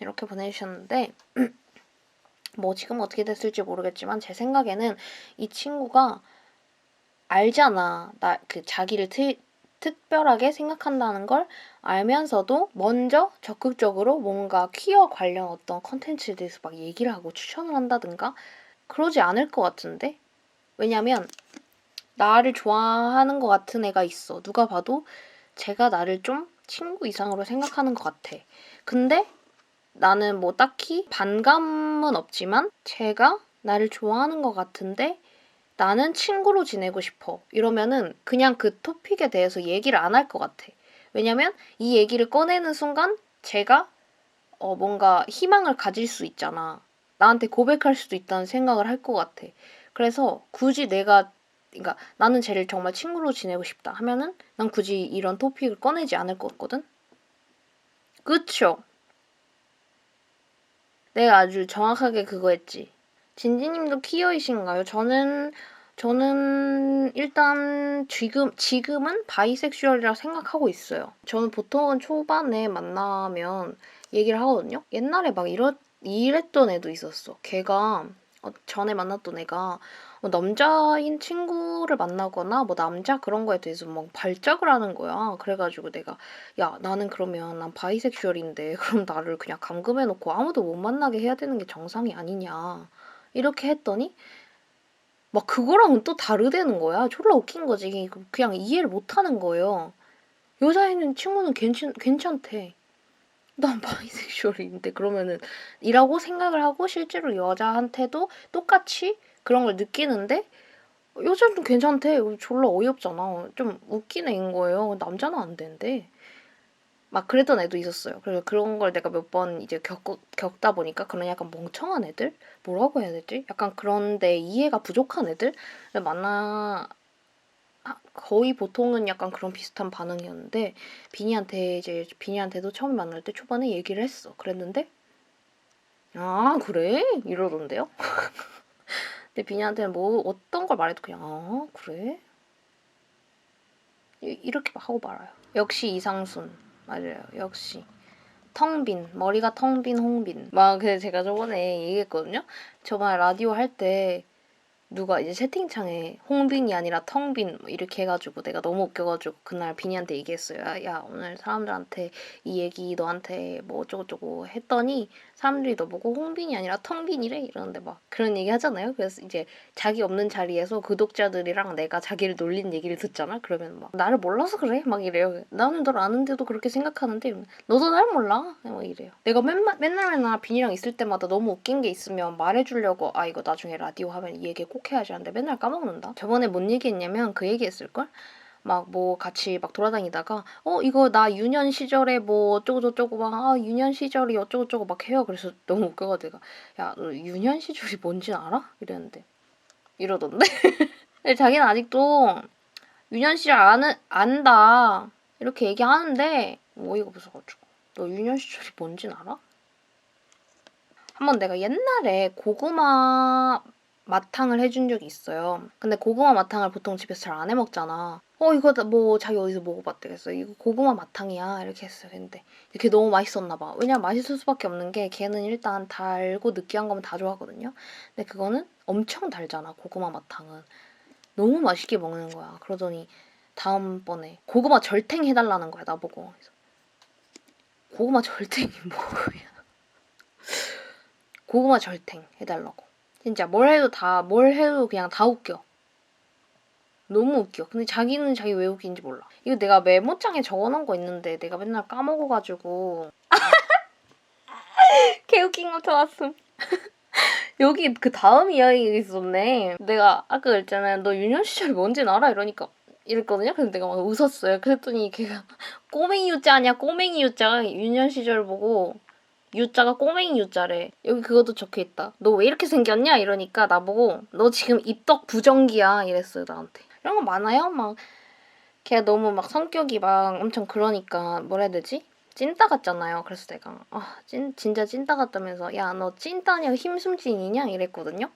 Speaker 1: 이렇게 보내주셨는데 뭐 지금 어떻게 됐을지 모르겠지만 제 생각에는 이 친구가 알잖아. 자기를 특별하게 생각한다는 걸 알면서도 먼저 적극적으로 뭔가 퀴어 관련 어떤 컨텐츠에 대해서 막 얘기를 하고 추천을 한다든가 그러지 않을 것 같은데? 왜냐면 나를 좋아하는 것 같은 애가 있어. 누가 봐도 제가 나를 좀 친구 이상으로 생각하는 것 같아. 근데 나는 뭐 딱히 반감은 없지만 제가 나를 좋아하는 것 같은데 나는 친구로 지내고 싶어. 이러면은 그냥 그 토픽에 대해서 얘기를 안 할 것 같아. 왜냐면 이 얘기를 꺼내는 순간 제가 뭔가 희망을 가질 수 있잖아. 나한테 고백할 수도 있다는 생각을 할 것 같아. 그래서 굳이 그러니까 나는 쟤를 정말 친구로 지내고 싶다 하면은 난 굳이 이런 토픽을 꺼내지 않을 것 같거든? 그쵸? 내가 아주 정확하게 그거 했지. 진지님도 퀴어이신가요? 저는 저는 일단 지금은 바이섹슈얼이라 생각하고 있어요. 저는 보통은 초반에 만나면 얘기를 하거든요. 옛날에 막 이랬던 애도 있었어. 걔가 전에 만났던 애가 남자인 친구를 만나거나 뭐 남자 그런 거에 대해서 막 발작을 하는 거야. 그래가지고 내가 야 나는 그러면 난 바이섹슈얼인데 그럼 나를 그냥 감금해놓고 아무도 못 만나게 해야 되는 게 정상이 아니냐 이렇게 했더니 막 그거랑은 또 다르다는 거야. 졸라 웃긴 거지. 그냥 이해를 못 하는 거예요. 여자애는 친구는 괜찮대. 난 바이섹슈얼인데 그러면은 이라고 생각을 하고 실제로 여자한테도 똑같이 그런 걸 느끼는데 여자는 괜찮대. 졸라 어이없잖아. 좀 웃긴 애인 거예요. 남자는 안 된대. 막 그랬던 애도 있었어요. 그래서 그런 걸 내가 몇 번 이제 겪다 보니까 그런 약간 멍청한 애들? 뭐라고 해야 되지? 약간 그런데 이해가 부족한 애들? 거의 보통은 약간 그런 비슷한 반응이었는데 비니한테도 처음 만날 때 초반에 얘기를 했어. 그랬는데 아 그래? 이러던데요? 근데 비니한테는 뭐 어떤 걸 말해도 그냥 아 그래? 이렇게 막 하고 말아요. 역시 이상순. 맞아요. 역시. 머리가 텅 빈 홍빈. 막, 제가 저번에 얘기했거든요? 저번에 라디오 할 때, 누가 이제 채팅창에 홍빈이 아니라 텅빈 뭐 이렇게 해가지고 내가 너무 웃겨가지고 그날 비니한테 얘기했어요. 야 오늘 사람들한테 이 얘기 너한테 뭐 어쩌고저쩌고 했더니 사람들이 너보고 홍빈이 아니라 텅빈이래 이러는데 막 그런 얘기 하잖아요. 그래서 이제 자기 없는 자리에서 구독자들이랑 내가 자기를 놀린 얘기를 듣잖아. 그러면 막 나를 몰라서 그래? 막 이래요. 나는 널 아는데도 그렇게 생각하는데 너도 날 몰라? 막 이래요. 내가 맨날 비니랑 있을 때마다 너무 웃긴 게 있으면 말해주려고 이거 나중에 라디오 하면 이 얘기 꼭 해야지 하는데 맨날 까먹는다. 저번에 뭔 얘기했냐면 그 얘기했을걸? 막 뭐 같이 막 돌아다니다가 이거 나 유년 시절에 뭐 어쩌고저쩌고 막 유년 시절이 어쩌고저쩌고 막 해요. 그래서 너무 웃겨가지고 야 너 유년 시절이 뭔지 알아? 이랬는데 이러던데? 자기는 아직도 유년 시절 안다 이렇게 얘기하는데 어이가 없어가지고 너 유년 시절이 뭔진 알아? 한번 내가 옛날에 고구마 마탕을 해준 적이 있어요. 근데 고구마 마탕을 보통 집에서 잘 안 해먹잖아. 이거 뭐 자기 어디서 먹어봤대. 그래서 이거 고구마 마탕이야 이렇게 했어요. 근데 그게 너무 맛있었나 봐. 왜냐면 맛있을 수밖에 없는 게 걔는 일단 달고 느끼한 거면 다 좋아하거든요. 근데 그거는 엄청 달잖아. 고구마 마탕은. 너무 맛있게 먹는 거야. 그러더니 다음번에 고구마 절탱 해달라는 거야 나보고. 그래서 고구마 절탱이 뭐야. 고구마 절탱 해달라고. 진짜 뭘 해도 그냥 다 웃겨. 너무 웃겨. 근데 자기는 자기 왜 웃긴지 몰라. 이거 내가 메모장에 적어놓은 거 있는데 내가 맨날 까먹어가지고 개웃긴 거 좋았음. 여기 그 다음 이야기가 있었네. 내가 아까 그랬잖아요. 너 유년 시절 뭔진 알아? 이랬거든요. 그래서 내가 막 웃었어요. 그랬더니 걔가 꼬맹이 유자 아니야? 꼬맹이 유자가 유년 시절 보고 유자가 꼬맹이 유자래. 여기 그것도 적혀있다. 너 왜 이렇게 생겼냐? 이러니까 나보고 너 지금 입덕 부정기야 이랬어요 나한테. 이런 거 많아요. 막 걔가 너무 막 성격이 막 엄청 그러니까 뭐라 해야 되지? 찐따 같잖아요. 그래서 내가 진짜 찐따 같다면서 야 너 찐따냐 힘숨찐이냐 이랬거든요.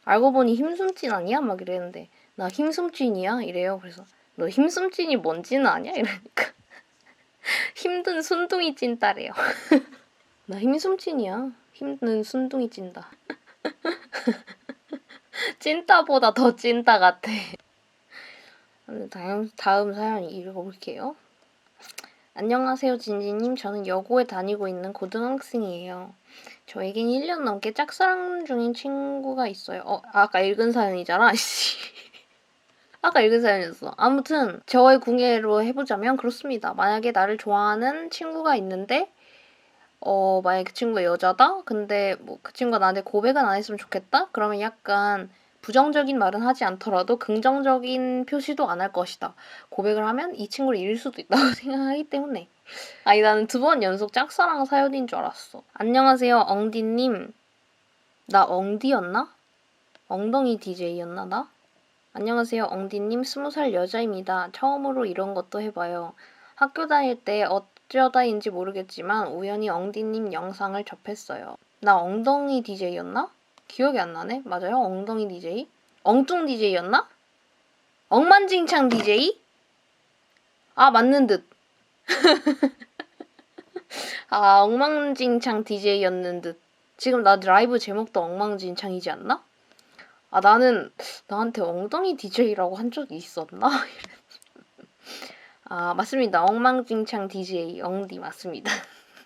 Speaker 1: 알고 보니 힘숨찐 아니야? 막 이랬는데 나 힘숨찐이야 이래요. 그래서 너 힘숨찐이 뭔지는 아냐? 이러니까 힘든 순둥이 찐따래요. 나 힘숨찐이야. 힘든 순둥이 찐다. 찐따보다 더 찐따 같아. 다음 사연 읽어볼게요. 안녕하세요 진지님. 저는 여고에 다니고 있는 고등학생이에요. 저에겐 1년 넘게 짝사랑 중인 친구가 있어요. 아까 읽은 사연이잖아. 아까 읽은 사연이었어. 아무튼 저의 궁예로 해보자면 그렇습니다. 만약에 나를 좋아하는 친구가 있는데 만약에 그 친구가 여자다? 근데 뭐 그 친구가 나한테 고백은 안 했으면 좋겠다? 그러면 약간 부정적인 말은 하지 않더라도 긍정적인 표시도 안 할 것이다. 고백을 하면 이 친구를 잃을 수도 있다고 생각하기 때문에. 나는 2번 연속 짝사랑 사연인 줄 알았어. 안녕하세요, 엉디님. 나 엉디였나? 엉덩이 DJ였나, 나? 안녕하세요, 엉디님. 20살 여자입니다. 처음으로 이런 것도 해봐요. 학교 다닐 때 어쩌다인지 모르겠지만 우연히 엉디님 영상을 접했어요. 나 엉덩이 DJ였나? 기억이 안 나네? 맞아요? 엉덩이 DJ? 엉뚱 DJ였나? 억만징창 DJ? 아, 맞는 듯. 아, 엉망진창 DJ였는 듯. 지금 나 라이브 제목도 엉망진창이지 않나? 아, 나는 나한테 엉덩이 DJ라고 한 적이 있었나? 아, 맞습니다. 엉망진창 DJ 엉디 맞습니다.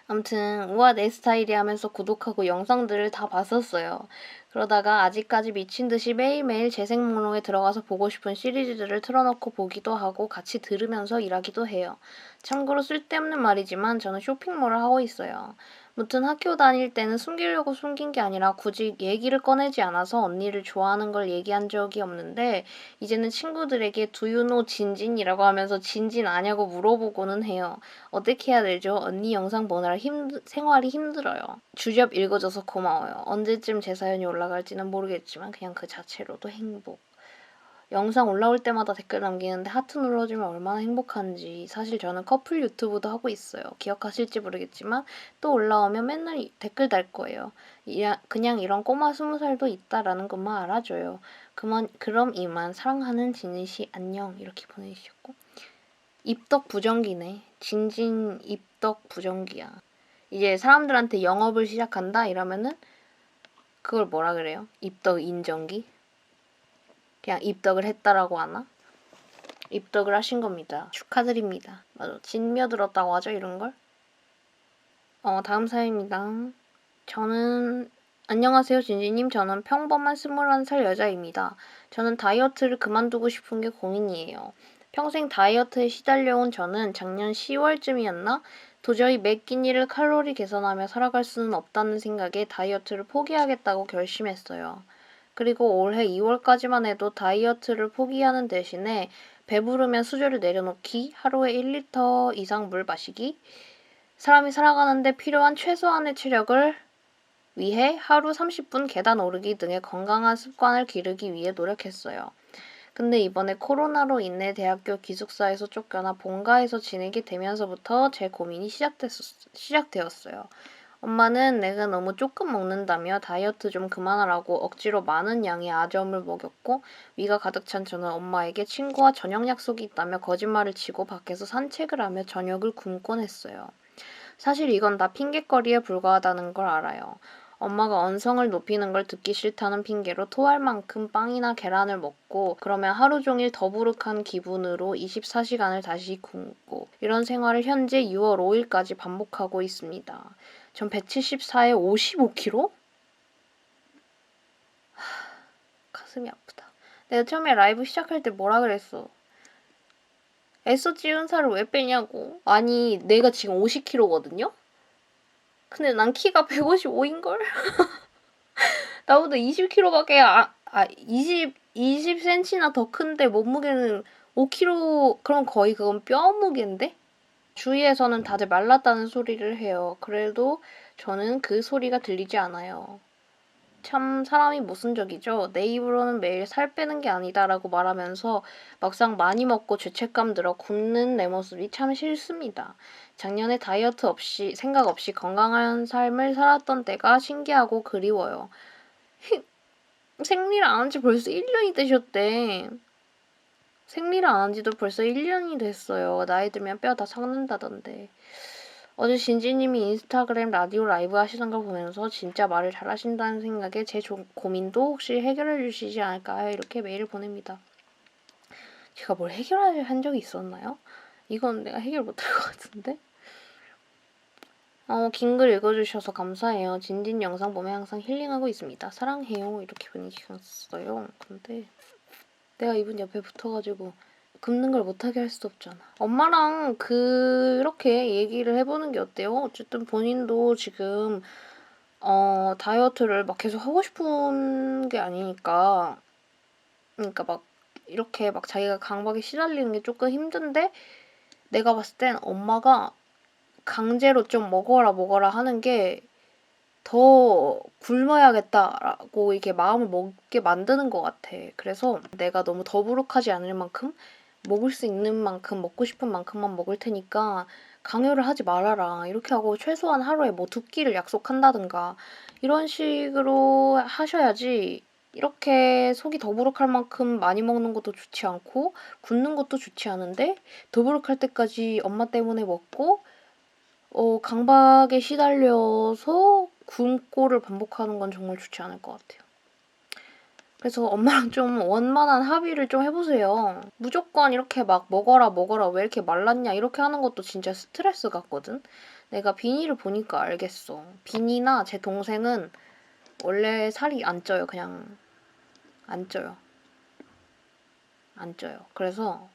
Speaker 1: 아무튼 우와 내 스타일이 하면서 구독하고 영상들을 다 봤었어요. 그러다가 아직까지 미친 듯이 매일매일 재생 목록에 들어가서 보고 싶은 시리즈들을 틀어놓고 보기도 하고 같이 들으면서 일하기도 해요. 참고로 쓸데없는 말이지만 저는 쇼핑몰을 하고 있어요. 무튼 학교 다닐 때는 숨기려고 숨긴 게 아니라 굳이 얘기를 꺼내지 않아서 언니를 좋아하는 걸 얘기한 적이 없는데 이제는 친구들에게 Do you know 진진이라고 하면서 진진 아냐고 물어보고는 해요. 어떻게 해야 되죠? 언니 영상 보느라 생활이 힘들어요. 주접 읽어줘서 고마워요. 언제쯤 제 사연이 올라갈지는 모르겠지만 그냥 그 자체로도 행복. 영상 올라올 때마다 댓글 남기는데 하트 눌러주면 얼마나 행복한지. 사실 저는 커플 유튜브도 하고 있어요. 기억하실지 모르겠지만 또 올라오면 맨날 댓글 달 거예요. 그냥 이런 꼬마 20살도 있다라는 것만 알아줘요. 그럼 이만 사랑하는 진희씨 안녕 이렇게 보내주셨고 입덕 부정기네. 진진 입덕 부정기야. 이제 사람들한테 영업을 시작한다 이러면은 그걸 뭐라 그래요? 입덕 인정기? 그냥 입덕을 했다라고 하나? 입덕을 하신 겁니다. 축하드립니다. 맞아. 진며들었다고 하죠, 이런 걸? 다음 사연입니다. 안녕하세요, 진지님. 저는 평범한 21살 여자입니다. 저는 다이어트를 그만두고 싶은 게 고민이에요. 평생 다이어트에 시달려온 저는 작년 10월쯤이었나? 도저히 매 끼니를 칼로리 계산하며 살아갈 수는 없다는 생각에 다이어트를 포기하겠다고 결심했어요. 그리고 올해 2월까지만 해도 다이어트를 포기하는 대신에 배부르면 수저를 내려놓기, 하루에 1리터 이상 물 마시기, 사람이 살아가는데 필요한 최소한의 체력을 위해 하루 30분 계단 오르기 등의 건강한 습관을 기르기 위해 노력했어요. 근데 이번에 코로나로 인해 대학교 기숙사에서 쫓겨나 본가에서 지내게 되면서부터 제 고민이 시작되었어요. 엄마는 내가 너무 조금 먹는다며 다이어트 좀 그만하라고 억지로 많은 양의 아점을 먹였고 위가 가득 찬 저는 엄마에게 친구와 저녁 약속이 있다며 거짓말을 치고 밖에서 산책을 하며 저녁을 굶곤 했어요. 사실 이건 다 핑곗거리에 불과하다는 걸 알아요. 엄마가 언성을 높이는 걸 듣기 싫다는 핑계로 토할 만큼 빵이나 계란을 먹고 그러면 하루 종일 더부룩한 기분으로 24시간을 다시 굶고 이런 생활을 현재 6월 5일까지 반복하고 있습니다. 전 174에 55kg? 가슴이 아프다. 내가 처음에 라이브 시작할 때 뭐라 그랬어? 애써 찌운 살을 왜 빼냐고. 아니 내가 지금 50kg거든요? 근데 난 키가 155인걸? 나보다 20kg밖에 20cm나 더 큰데 몸무게는 5kg 그럼 거의 그건 뼈 무게인데? 주위에서는 다들 말랐다는 소리를 해요. 그래도 저는 그 소리가 들리지 않아요. 참 사람이 모순적이죠. 내 입으로는 매일 살 빼는 게 아니다라고 말하면서 막상 많이 먹고 죄책감 들어 굶는 내 모습이 참 싫습니다. 작년에 다이어트 없이 생각 없이 건강한 삶을 살았던 때가 신기하고 그리워요. 생리를 안 한 지 벌써 1년이 되셨대. 생리를 안 한 지도 벌써 1년이 됐어요. 나이 들면 뼈 다 썩는다던데. 어제 진지님이 인스타그램 라디오 라이브 하시는 걸 보면서 진짜 말을 잘하신다는 생각에 제 고민도 혹시 해결해 주시지 않을까요? 이렇게 메일을 보냅니다. 제가 뭘 해결한 적이 있었나요? 이건 내가 해결 못할 것 같은데? 긴 글 읽어주셔서 감사해요. 진진 영상 보면 항상 힐링하고 있습니다. 사랑해요. 이렇게 보내주셨어요. 근데 내가 이분 옆에 붙어가지고 굶는 걸 못하게 할 수도 없잖아. 엄마랑 그렇게 얘기를 해보는 게 어때요? 어쨌든 본인도 지금 다이어트를 막 계속 하고 싶은 게 아니니까 그러니까 막 이렇게 막 자기가 강박에 시달리는 게 조금 힘든데 내가 봤을 땐 엄마가 강제로 좀 먹어라 하는 게 더 굶어야겠다라고 이렇게 마음을 먹게 만드는 것 같아. 그래서 내가 너무 더부룩하지 않을 만큼 먹을 수 있는 만큼 먹고 싶은 만큼만 먹을 테니까 강요를 하지 말아라. 이렇게 하고 최소한 하루에 뭐 2끼를 약속한다든가 이런 식으로 하셔야지 이렇게 속이 더부룩할 만큼 많이 먹는 것도 좋지 않고 굶는 것도 좋지 않은데 더부룩할 때까지 엄마 때문에 먹고 강박에 시달려서 굶고를 반복하는 건 정말 좋지 않을 것 같아요. 그래서 엄마랑 좀 원만한 합의를 좀 해보세요. 무조건 이렇게 막 먹어라 왜 이렇게 말랐냐 이렇게 하는 것도 진짜 스트레스 같거든. 내가 비니를 보니까 알겠어. 비니나 제 동생은 원래 살이 안 쪄요. 그냥 안 쪄요. 안 쪄요. 그래서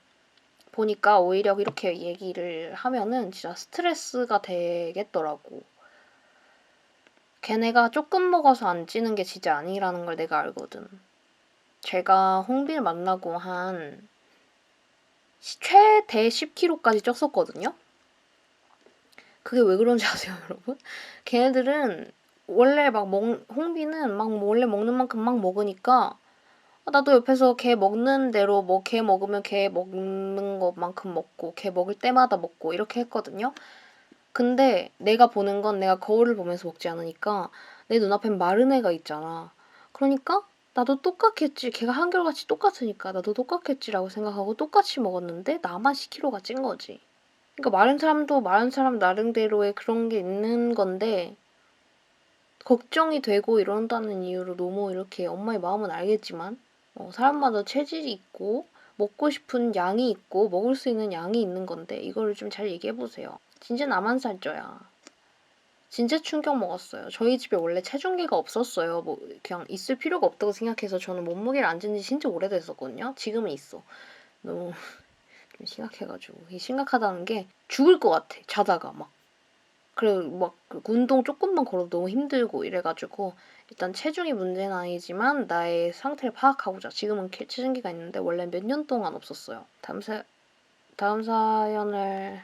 Speaker 1: 보니까 오히려 이렇게 얘기를 하면은 진짜 스트레스가 되겠더라고. 걔네가 조금 먹어서 안 찌는 게 진짜 아니라는 걸 내가 알거든. 제가 홍비를 만나고 한 최대 10kg까지 쪘었거든요. 그게 왜 그런지 아세요, 여러분? 걔네들은 원래 홍비는 원래 먹는 만큼 막 먹으니까 나도 옆에서 걔 먹는 대로 걔 먹으면 걔 먹는 것만큼 먹고 걔 먹을 때마다 먹고 이렇게 했거든요. 근데 내가 보는 건 내가 거울을 보면서 먹지 않으니까 내 눈앞엔 마른 애가 있잖아. 그러니까 나도 똑같겠지. 걔가 한결같이 똑같으니까 나도 똑같겠지라고 생각하고 똑같이 먹었는데 나만 10kg가 찐 거지. 그러니까 마른 사람도 마른 사람 나름대로의 그런 게 있는 건데 걱정이 되고 이런다는 이유로 너무 이렇게 엄마의 마음은 알겠지만 사람마다 체질이 있고 먹고 싶은 양이 있고 먹을 수 있는 양이 있는 건데 이거를 좀 잘 얘기해보세요. 진짜 나만 살쪄야. 진짜 충격 먹었어요. 저희 집에 원래 체중계가 없었어요. 그냥 있을 필요가 없다고 생각해서 저는 몸무게를 안 잰 지 진짜 오래됐었거든요. 지금은 있어. 너무 좀 심각해가지고. 이게 심각하다는 게 죽을 것 같아. 자다가 막. 그리고 운동 조금만 걸어도 너무 힘들고 이래가지고 일단 체중이 문제는 아니지만 나의 상태를 파악하고자 지금은 체중계가 있는데 원래 몇 년 동안 없었어요. 다음 사연을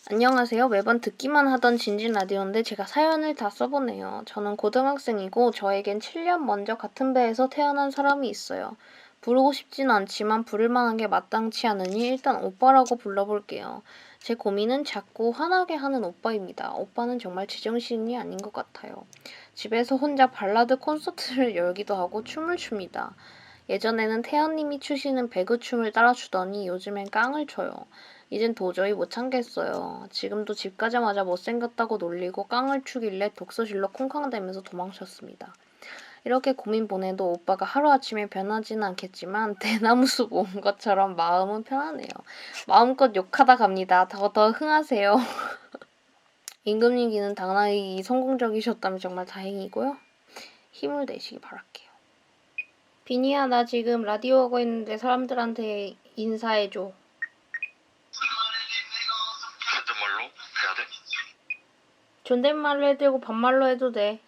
Speaker 1: 안녕하세요. 매번 듣기만 하던 진진 라디오인데 제가 사연을 다 써보네요. 저는 고등학생이고 저에겐 7년 먼저 같은 배에서 태어난 사람이 있어요. 부르고 싶진 않지만 부를 만한 게 마땅치 않으니 일단 오빠라고 불러볼게요. 제 고민은 자꾸 화나게 하는 오빠입니다. 오빠는 정말 제정신이 아닌 것 같아요. 집에서 혼자 발라드 콘서트를 열기도 하고 춤을 춥니다. 예전에는 태연님이 추시는 배그춤을 따라추더니 요즘엔 깡을 쳐요. 이젠 도저히 못 참겠어요. 지금도 집 가자마자 못생겼다고 놀리고 깡을 추길래 독서실로 콩쾅대면서 도망쳤습니다. 이렇게 고민 보내도 오빠가 하루아침에 변하지는 않겠지만 대나무숲 온 것처럼 마음은 편하네요. 마음껏 욕하다 갑니다. 더 흥하세요. 임금님기는 당나귀 성공적이셨다면 정말 다행이고요. 힘을 내시기 바랄게요. 비니야, 나 지금 라디오 하고 있는데 사람들한테 인사해줘.
Speaker 2: 존댓말로 해야 돼?
Speaker 1: 존댓말로 해도 되고 반말로 해도 돼.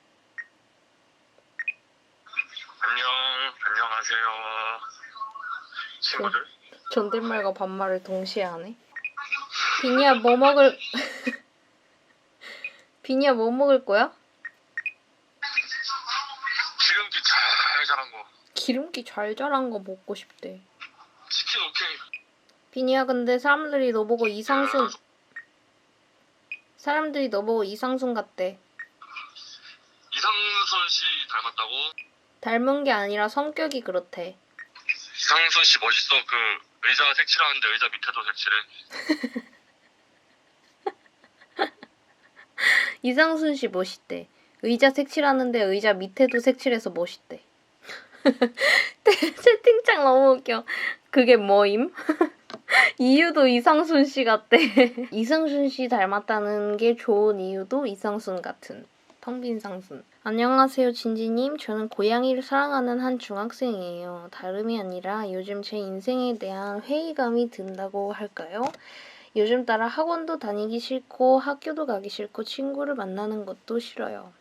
Speaker 2: 안녕하세요. 친구들?
Speaker 1: 존댓말과 반말을 동시에 하네. 비니야, 뭐 먹을... 비니야, 뭐 먹을 거야?
Speaker 2: 기름기 잘 자란 거.
Speaker 1: 기름기 잘 자란 거 먹고 싶대.
Speaker 2: 치킨 오케이.
Speaker 1: 비니야, 근데 사람들이 너 보고 이상순 같대.
Speaker 2: 이상순 씨 닮았다고?
Speaker 1: 닮은 게 아니라 성격이 그렇대.
Speaker 2: 이상순 씨 멋있어. 그 의자 색칠하는데 의자 밑에도 색칠해.
Speaker 1: 이상순 씨 멋있대. 의자 색칠하는데 의자 밑에도 색칠해서 멋있대. 채팅창 너무 웃겨. 그게 뭐임? 이유도 이상순 씨 같대. 이상순 씨 닮았다는 게 좋은 이유도 이상순 같은. 텅빈 상순. 안녕하세요, 진지님. 저는 고양이를 사랑하는 한 중학생이에요. 다름이 아니라 요즘 제 인생에 대한 회의감이 든다고 할까요? 요즘 따라 학원도 다니기 싫고 학교도 가기 싫고 친구를 만나는 것도 싫어요.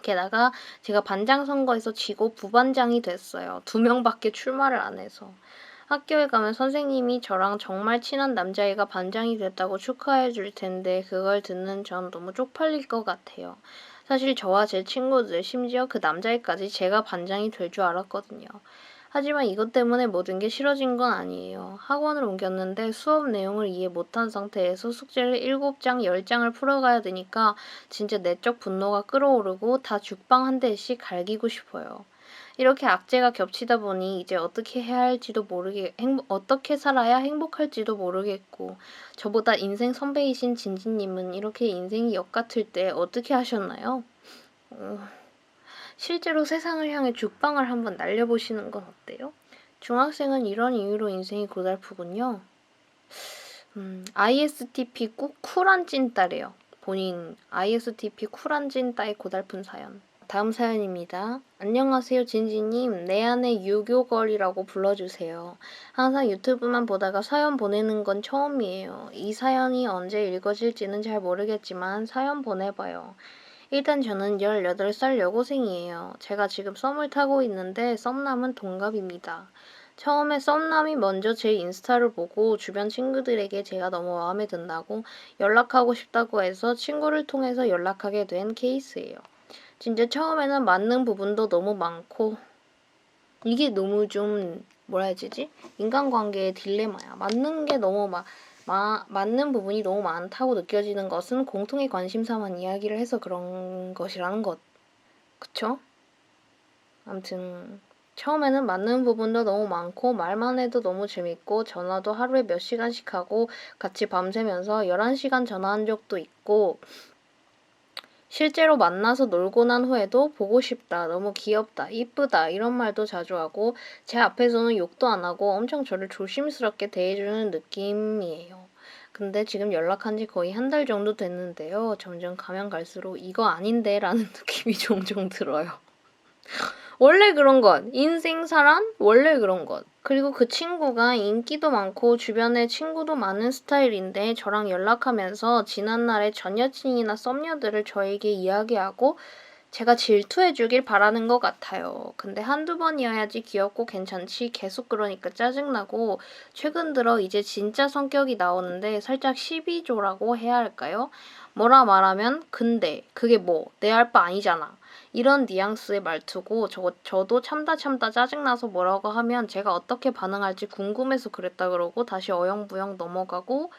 Speaker 1: 게다가 제가 반장 선거에서 지고 부반장이 됐어요. 2명밖에 출마를 안 해서. 학교에 가면 선생님이 저랑 정말 친한 남자애가 반장이 됐다고 축하해 줄 텐데 그걸 듣는 전 너무 쪽팔릴 것 같아요. 사실 저와 제 친구들, 심지어 그 남자애까지 제가 반장이 될 줄 알았거든요. 하지만 이것 때문에 모든 게 싫어진 건 아니에요. 학원을 옮겼는데 수업 내용을 이해 못한 상태에서 숙제를 7장, 10장을 풀어가야 되니까 진짜 내적 분노가 끓어오르고 다 죽방 한 대씩 갈기고 싶어요. 이렇게 악재가 겹치다 보니 이제 어떻게 해야 할지도 어떻게 살아야 행복할지도 모르겠고, 저보다 인생 선배이신 진진님은 이렇게 인생이 역 같을 때 어떻게 하셨나요? 실제로 세상을 향해 죽방을 한번 날려보시는 건 어때요? 중학생은 이런 이유로 인생이 고달프군요. ISTP 쿨한 찐따래요. 본인 ISTP 쿨한 찐따의 고달픈 사연. 다음 사연입니다. 안녕하세요 진지님. 내 안의 유교걸이라고 불러주세요. 항상 유튜브만 보다가 사연 보내는 건 처음이에요. 이 사연이 언제 읽어질지는 잘 모르겠지만 사연 보내봐요. 일단 저는 18살 여고생이에요. 제가 지금 썸을 타고 있는데 썸남은 동갑입니다. 처음에 썸남이 먼저 제 인스타를 보고 주변 친구들에게 제가 너무 마음에 든다고 연락하고 싶다고 해서 친구를 통해서 연락하게 된 케이스예요. 진짜 처음에는 맞는 부분도 너무 많고 이게 너무 좀 뭐라 해야 되지? 인간관계의 딜레마야. 맞는 게 너무 맞는 부분이 너무 많다고 느껴지는 것은 공통의 관심사만 이야기를 해서 그런 것이라는 것. 그쵸? 아무튼 처음에는 맞는 부분도 너무 많고 말만 해도 너무 재밌고 전화도 하루에 몇 시간씩 하고 같이 밤새면서 11시간 전화한 적도 있고 실제로 만나서 놀고 난 후에도 보고 싶다, 너무 귀엽다, 이쁘다 이런 말도 자주 하고 제 앞에서는 욕도 안 하고 엄청 저를 조심스럽게 대해주는 느낌이에요. 근데 지금 연락한 지 거의 한 달 정도 됐는데요. 점점 가면 갈수록 이거 아닌데 라는 느낌이 종종 들어요. 원래 그런 것. 인생사란 원래 그런 것. 그리고 그 친구가 인기도 많고 주변에 친구도 많은 스타일인데 저랑 연락하면서 지난날의 전 여친이나 썸녀들을 저에게 이야기하고 제가 질투해주길 바라는 것 같아요. 근데 한두 번이어야지 귀엽고 괜찮지 계속 그러니까 짜증나고 최근 들어 이제 진짜 성격이 나오는데 살짝 시비조라고 해야 할까요? 뭐라 말하면 근데 그게 뭐 내 할 바 아니잖아. 이런 뉘앙스의 말투고 저도 참다 짜증나서 뭐라고 하면 제가 어떻게 반응할지 궁금해서 그랬다 그러고 다시 어영부영 넘어가고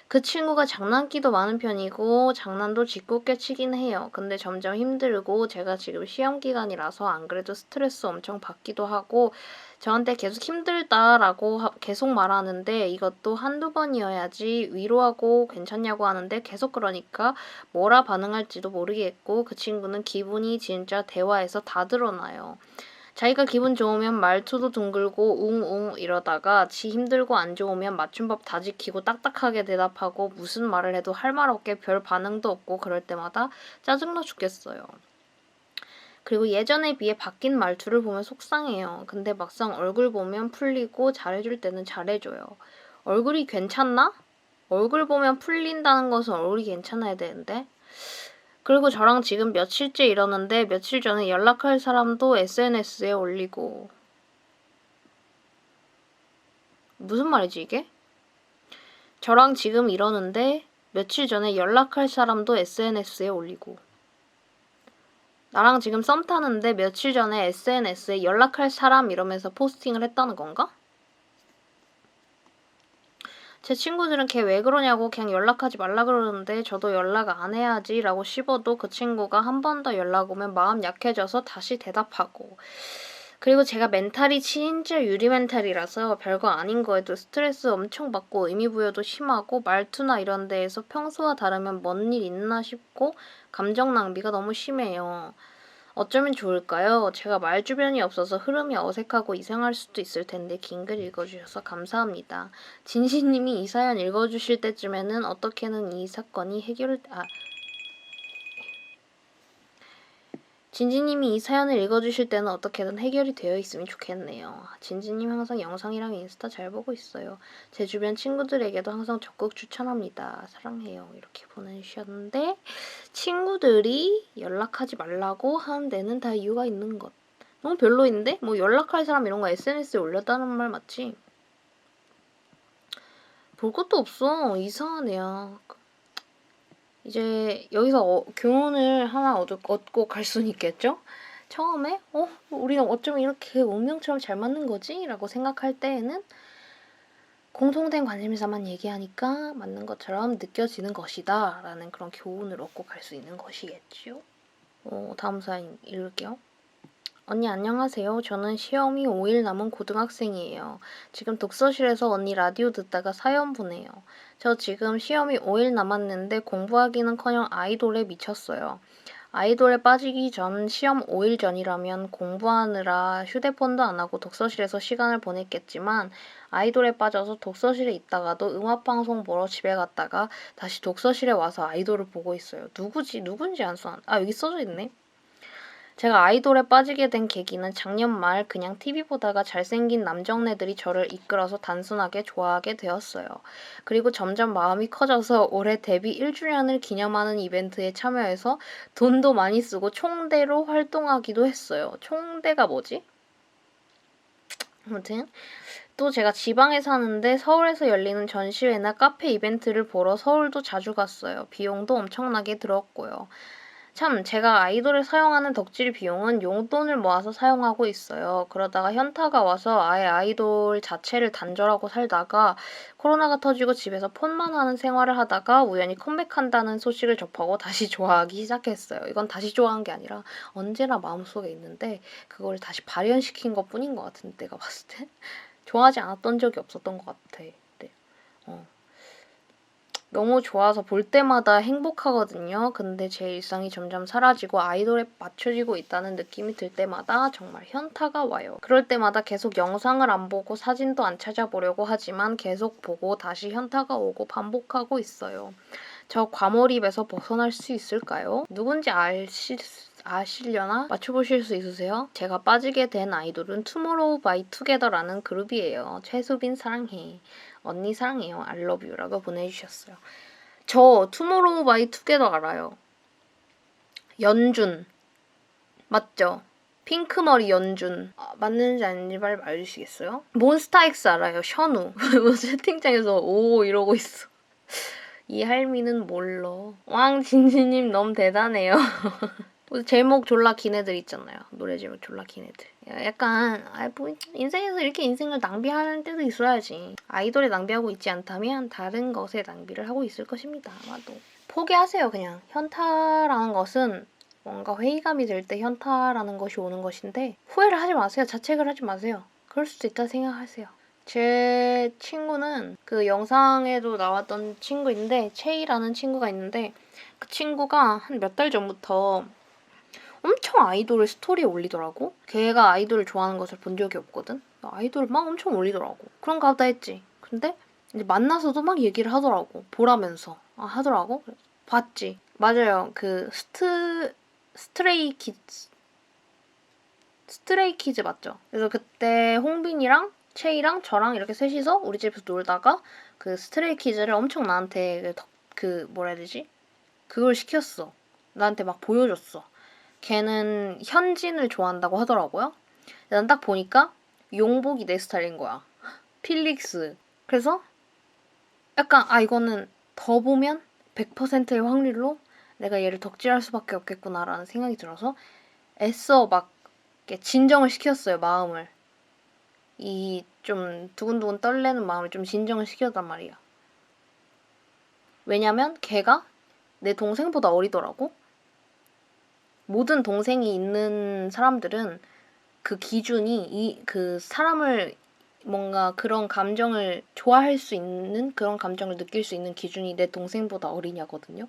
Speaker 1: 그 친구가 장난기도 많은 편이고 장난도 짓궂게 치긴 해요. 근데 점점 힘들고 제가 지금 시험 기간이라서 안 그래도 스트레스 엄청 받기도 하고 저한테 계속 힘들다라고 계속 말하는데 이것도 한두 번이어야지 위로하고 괜찮냐고 하는데 계속 그러니까 뭐라 반응할지도 모르겠고 그 친구는 기분이 진짜 대화에서 다 드러나요. 자기가 기분 좋으면 말투도 둥글고 웅웅 이러다가 지 힘들고 안 좋으면 맞춤법 다 지키고 딱딱하게 대답하고 무슨 말을 해도 할 말 없게 별 반응도 없고 그럴 때마다 짜증나 죽겠어요. 그리고 예전에 비해 바뀐 말투를 보면 속상해요. 근데 막상 얼굴 보면 풀리고 잘해줄 때는 잘해줘요. 얼굴이 괜찮나? 얼굴 보면 풀린다는 것은 얼굴이 괜찮아야 되는데? 그리고 저랑 지금 며칠째 이러는데 며칠 전에 연락할 사람도 SNS에 올리고 무슨 말이지 이게? 저랑 지금 이러는데 며칠 전에 연락할 사람도 SNS에 올리고 나랑 지금 썸 타는데 며칠 전에 SNS에 연락할 사람 이러면서 포스팅을 했다는 건가? 제 친구들은 걔 왜 그러냐고 그냥 연락하지 말라 그러는데 저도 연락 안 해야지 라고 씹어도 그 친구가 한 번 더 연락 오면 마음 약해져서 다시 대답하고 그리고 제가 멘탈이 진짜 유리 멘탈이라서 별거 아닌 거에도 스트레스 엄청 받고 의미부여도 심하고 말투나 이런 데에서 평소와 다르면 뭔 일 있나 싶고 감정 낭비가 너무 심해요. 어쩌면 좋을까요? 제가 말 주변이 없어서 흐름이 어색하고 이상할 수도 있을 텐데 긴 글 읽어주셔서 감사합니다. 진시님이 이 사연 읽어주실 때쯤에는 어떻게는 이 사건이 진지님이 이 사연을 읽어주실 때는 어떻게든 해결이 되어 있으면 좋겠네요. 진지님 항상 영상이랑 인스타 잘 보고 있어요. 제 주변 친구들에게도 항상 적극 추천합니다. 사랑해요. 이렇게 보내주셨는데 친구들이 연락하지 말라고 하는 데는 다 이유가 있는 것. 너무 별로인데? 뭐 연락할 사람 이런 거 SNS에 올렸다는 말 맞지? 볼 것도 없어. 이상한 애야. 이제 여기서 교훈을 하나 얻고 갈 수는 있겠죠? 처음에 우리는 어쩌면 이렇게 운명처럼 잘 맞는 거지? 라고 생각할 때에는 공통된 관심사만 얘기하니까 맞는 것처럼 느껴지는 것이다 라는 그런 교훈을 얻고 갈 수 있는 것이겠죠? 다음 사연 읽을게요. 언니 안녕하세요. 저는 시험이 5일 남은 고등학생이에요. 지금 독서실에서 언니 라디오 듣다가 사연 보내요. 저 지금 시험이 5일 남았는데 공부하기는커녕 아이돌에 미쳤어요. 아이돌에 빠지기 전 시험 5일 전이라면 공부하느라 휴대폰도 안 하고 독서실에서 시간을 보냈겠지만 아이돌에 빠져서 독서실에 있다가도 음악방송 보러 집에 갔다가 다시 독서실에 와서 아이돌을 보고 있어요. 누군지 안 써. 아, 여기 써져 있네. 제가 아이돌에 빠지게 된 계기는 작년 말 그냥 TV 보다가 잘생긴 남정네들이 저를 이끌어서 단순하게 좋아하게 되었어요. 그리고 점점 마음이 커져서 올해 데뷔 1주년을 기념하는 이벤트에 참여해서 돈도 많이 쓰고 총대로 활동하기도 했어요. 총대가 뭐지? 아무튼 또 제가 지방에 사는데 서울에서 열리는 전시회나 카페 이벤트를 보러 서울도 자주 갔어요. 비용도 엄청나게 들었고요. 참, 제가 아이돌에 사용하는 덕질 비용은 용돈을 모아서 사용하고 있어요. 그러다가 현타가 와서 아예 아이돌 자체를 단절하고 살다가 코로나가 터지고 집에서 폰만 하는 생활을 하다가 우연히 컴백한다는 소식을 접하고 다시 좋아하기 시작했어요. 이건 다시 좋아한 게 아니라 언제나 마음속에 있는데 그걸 다시 발현시킨 것 뿐인 것 같은데 내가 봤을 때 좋아하지 않았던 적이 없었던 것 같아. 네. 너무 좋아서 볼 때마다 행복하거든요. 근데 제 일상이 점점 사라지고 아이돌에 맞춰지고 있다는 느낌이 들 때마다 정말 현타가 와요. 그럴 때마다 계속 영상을 안 보고 사진도 안 찾아보려고 하지만 계속 보고 다시 현타가 오고 반복하고 있어요. 저 과몰입에서 벗어날 수 있을까요? 누군지 아시려나? 맞춰보실 수 있으세요? 제가 빠지게 된 아이돌은 투모로우 바이 투게더라는 그룹이에요. 최수빈 사랑해. 언니 사랑해요. I love you라고 보내주셨어요. 저 투모로우 바이 투게더 알아요. 연준. 맞죠? 핑크머리 연준. 맞는지 아닌지 빨리 알려주시겠어요? 몬스타엑스 알아요. 션우. 채팅창에서 오 이러고 있어. 이 할미는 몰라. 왕진진님 너무 대단해요. 제목 졸라 긴 애들 있잖아요. 노래 제목 졸라 긴 애들. 약간 뭐 인생에서 이렇게 인생을 낭비하는 때도 있어야지. 아이돌에 낭비하고 있지 않다면 다른 것에 낭비를 하고 있을 것입니다. 아마도. 포기하세요 그냥. 현타라는 것은 뭔가 회의감이 들 때 현타라는 것이 오는 것인데 후회를 하지 마세요. 자책을 하지 마세요. 그럴 수도 있다 생각하세요. 제 친구는 그 영상에도 나왔던 친구인데 채이라는 친구가 있는데 그 친구가 한 몇 달 전부터 엄청 아이돌을 스토리에 올리더라고. 걔가 아이돌을 좋아하는 것을 본 적이 없거든. 아이돌을 막 엄청 올리더라고. 그런가 보다 했지. 근데 이제 만나서도 막 얘기를 하더라고. 보라면서. 하더라고. 봤지. 맞아요. 그 스트레이 키즈 맞죠? 그래서 그때 홍빈이랑 채이랑 저랑 이렇게 셋이서 우리 집에서 놀다가 그 스트레이 키즈를 엄청 나한테 뭐라 해야 되지? 그걸 시켰어. 나한테 막 보여줬어. 걔는 현진을 좋아한다고 하더라고요. 난 딱 보니까 용복이 내 스타일인 거야. 필릭스. 그래서 약간 이거는 더 보면 100%의 확률로 내가 얘를 덕질할 수밖에 없겠구나라는 생각이 들어서 애써 막 진정을 시켰어요, 마음을. 이 좀 두근두근 떨리는 마음을 좀 진정을 시켰단 말이야. 왜냐면 걔가 내 동생보다 어리더라고. 모든 동생이 있는 사람들은 그 기준이 그 사람을 뭔가 그런 감정을 좋아할 수 있는 그런 감정을 느낄 수 있는 기준이 내 동생보다 어리냐거든요.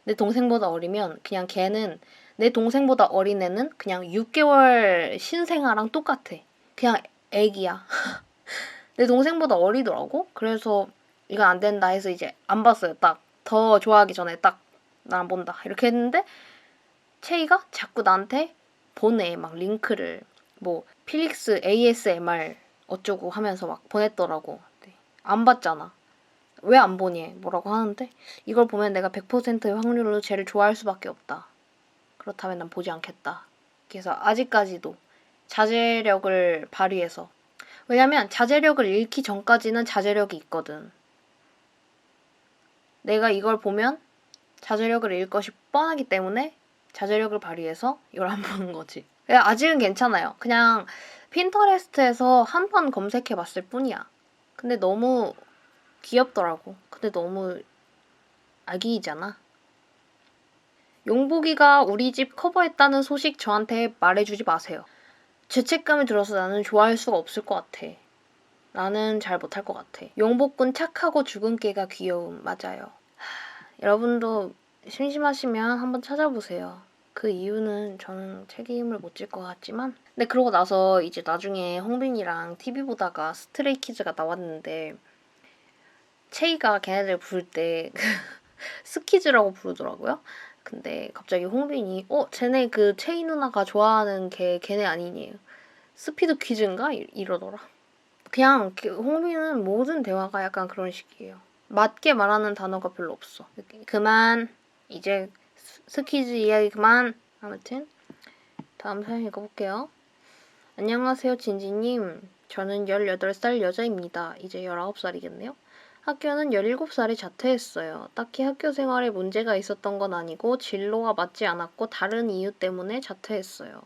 Speaker 1: 내 동생보다 어리면 그냥 걔는 내 동생보다 어린 애는 그냥 6개월 신생아랑 똑같아. 그냥 애기야. 내 동생보다 어리더라고. 그래서 이건 안 된다 해서 이제 안 봤어요. 딱 더 좋아하기 전에 딱 나 안 본다 이렇게 했는데 채이가 자꾸 나한테 보내 막 링크를 뭐 필릭스 ASMR 어쩌고 하면서 막 보냈더라고. 안 봤잖아. 왜 안 보니? 뭐라고 하는데 이걸 보면 내가 100%의 확률로 쟤를 좋아할 수밖에 없다. 그렇다면 난 보지 않겠다. 그래서 아직까지도 자제력을 발휘해서 왜냐면 자제력을 잃기 전까지는 자제력이 있거든. 내가 이걸 보면 자제력을 잃을 것이 뻔하기 때문에 자제력을 발휘해서 이걸 안 보는 거지. 아직은 괜찮아요. 그냥 핀터레스트에서 한 번 검색해봤을 뿐이야. 근데 너무 귀엽더라고. 근데 너무 아기이잖아. 용복이가 우리 집 커버했다는 소식 저한테 말해주지 마세요. 죄책감이 들어서 나는 좋아할 수가 없을 것 같아. 나는 잘 못할 것 같아. 용복군 착하고 죽은 깨가 귀여움. 맞아요. 여러분도 심심하시면 한번 찾아보세요. 그 이유는 저는 책임을 못 질 것 같지만. 근데 그러고 나서 이제 나중에 홍빈이랑 TV 보다가 스트레이키즈가 나왔는데 체이가 걔네들 부를 때 스키즈라고 부르더라고요. 근데 갑자기 홍빈이 쟤네 그 체이 누나가 좋아하는 걔네 아니니? 스피드 퀴즈인가? 이러더라. 그냥 홍빈은 모든 대화가 약간 그런 식이에요. 맞게 말하는 단어가 별로 없어. 그만. 이제 스키즈 이야기 그만. 아무튼 다음 사연 읽어볼게요. 안녕하세요 진지님. 저는 18살 여자입니다. 이제 19살이겠네요. 학교는 17살에 자퇴했어요. 딱히 학교 생활에 문제가 있었던 건 아니고 진로가 맞지 않았고 다른 이유 때문에 자퇴했어요.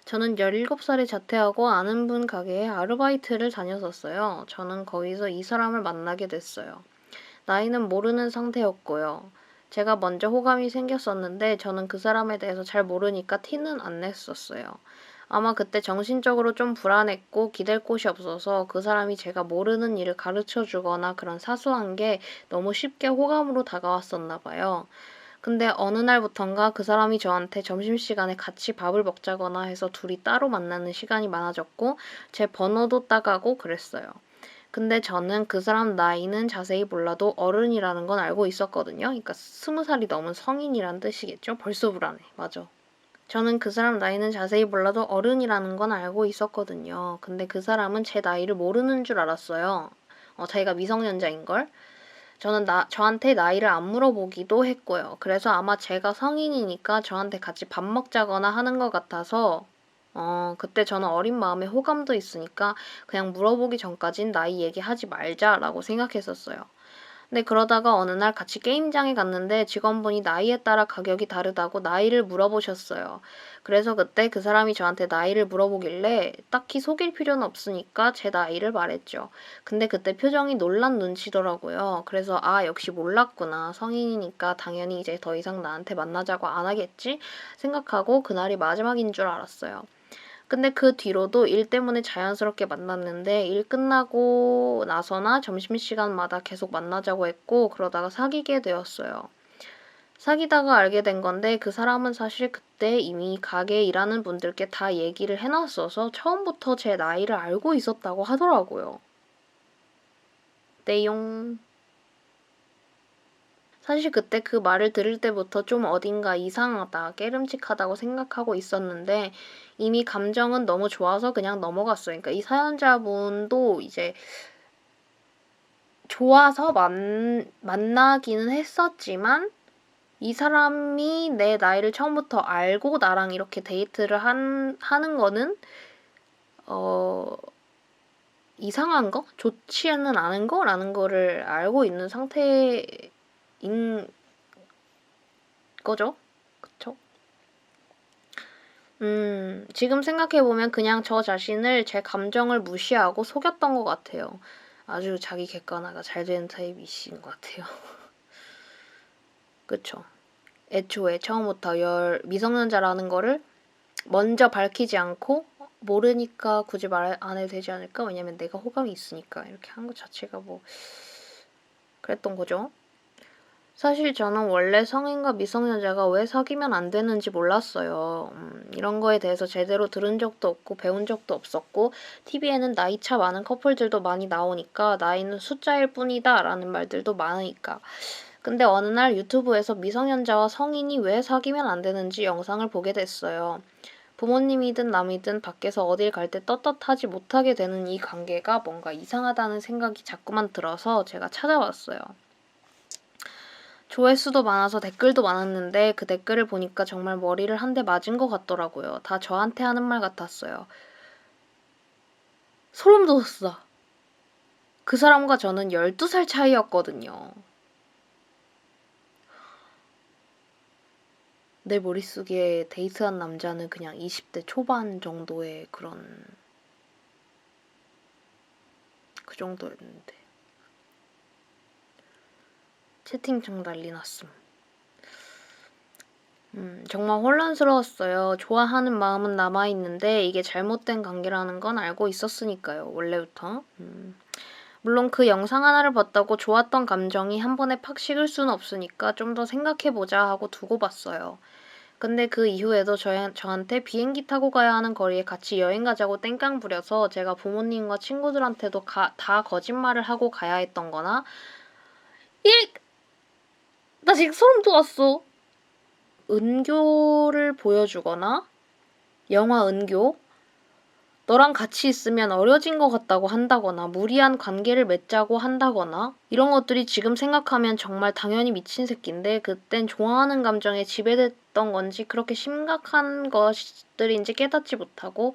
Speaker 1: 저는 17살에 자퇴하고 아는 분 가게에 아르바이트를 다녔었어요. 저는 거기서 이 사람을 만나게 됐어요. 나이는 모르는 상태였고요. 제가 먼저 호감이 생겼었는데 저는 그 사람에 대해서 잘 모르니까 티는 안 냈었어요. 아마 그때 정신적으로 좀 불안했고 기댈 곳이 없어서 그 사람이 제가 모르는 일을 가르쳐 주거나 그런 사소한 게 너무 쉽게 호감으로 다가왔었나 봐요. 근데 어느 날부턴가 그 사람이 저한테 점심시간에 같이 밥을 먹자거나 해서 둘이 따로 만나는 시간이 많아졌고 제 번호도 따가고 그랬어요. 근데 저는 그 사람 나이는 자세히 몰라도 어른이라는 건 알고 있었거든요. 그러니까 20살이 넘은 성인이란 뜻이겠죠? 벌써 불안해. 맞아. 저는 그 사람 나이는 자세히 몰라도 어른이라는 건 알고 있었거든요. 근데 그 사람은 제 나이를 모르는 줄 알았어요. 자기가 미성년자인걸? 저는 저한테 나이를 안 물어보기도 했고요. 그래서 아마 제가 성인이니까 저한테 같이 밥 먹자거나 하는 것 같아서 그때 저는 어린 마음에 호감도 있으니까 그냥 물어보기 전까진 나이 얘기하지 말자라고 생각했었어요. 근데 그러다가 어느 날 같이 게임장에 갔는데 직원분이 나이에 따라 가격이 다르다고 나이를 물어보셨어요. 그래서 그때 그 사람이 저한테 나이를 물어보길래 딱히 속일 필요는 없으니까 제 나이를 말했죠. 근데 그때 표정이 놀란 눈치더라고요. 그래서 역시 몰랐구나. 성인이니까 당연히 이제 더 이상 나한테 만나자고 안 하겠지? 생각하고 그날이 마지막인 줄 알았어요. 근데 그 뒤로도 일 때문에 자연스럽게 만났는데 일 끝나고 나서나 점심시간마다 계속 만나자고 했고 그러다가 사귀게 되었어요. 사귀다가 알게 된 건데 그 사람은 사실 그때 이미 가게에 일하는 분들께 다 얘기를 해놨어서 처음부터 제 나이를 알고 있었다고 하더라고요. 내용. 사실 그때 그 말을 들을 때부터 좀 어딘가 이상하다, 깨름직하다고 생각하고 있었는데 이미 감정은 너무 좋아서 그냥 넘어갔어요. 그러니까 이 사연자분도 이제 좋아서 만나기는 했었지만 이 사람이 내 나이를 처음부터 알고 나랑 이렇게 데이트를 하는 거는 이상한 거? 좋지는 않은 거라는 거를 알고 있는 상태인 거죠. 그쵸? 지금 생각해보면 그냥 저 자신을 제 감정을 무시하고 속였던 것 같아요. 아주 자기 객관화가 잘 되는 타입이신 것 같아요. 그쵸? 애초에 처음부터 미성년자라는 거를 먼저 밝히지 않고 모르니까 굳이 말 안 해도 되지 않을까? 왜냐면 내가 호감이 있으니까 이렇게 한 것 자체가 뭐 그랬던 거죠. 사실 저는 원래 성인과 미성년자가 왜 사귀면 안 되는지 몰랐어요. 이런 거에 대해서 제대로 들은 적도 없고 배운 적도 없었고 TV에는 나이차 많은 커플들도 많이 나오니까 나이는 숫자일 뿐이다 라는 말들도 많으니까. 근데 어느 날 유튜브에서 미성년자와 성인이 왜 사귀면 안 되는지 영상을 보게 됐어요. 부모님이든 남이든 밖에서 어딜 갈 때 떳떳하지 못하게 되는 이 관계가 뭔가 이상하다는 생각이 자꾸만 들어서 제가 찾아봤어요. 조회수도 많아서 댓글도 많았는데 그 댓글을 보니까 정말 머리를 한 대 맞은 것 같더라고요. 다 저한테 하는 말 같았어요. 소름 돋았어. 그 사람과 저는 12살 차이였거든요. 내 머릿속에 데이트한 남자는 그냥 20대 초반 정도의 그 정도였는데. 채팅창 난리 났음. 정말 혼란스러웠어요. 좋아하는 마음은 남아있는데 이게 잘못된 관계라는 건 알고 있었으니까요. 원래부터. 물론 그 영상 하나를 봤다고 좋았던 감정이 한 번에 팍 식을 수는 없으니까 좀 더 생각해보자 하고 두고 봤어요. 근데 그 이후에도 저한테 비행기 타고 가야 하는 거리에 같이 여행 가자고 땡깡 부려서 제가 부모님과 친구들한테도 다 거짓말을 하고 가야 했던 거나 나 지금 소름 돋았어. 은교를 보여주거나 영화 은교 너랑 같이 있으면 어려진 것 같다고 한다거나 무리한 관계를 맺자고 한다거나 이런 것들이 지금 생각하면 정말 당연히 미친 새끼인데 그땐 좋아하는 감정에 지배됐던 건지 그렇게 심각한 것들인지 깨닫지 못하고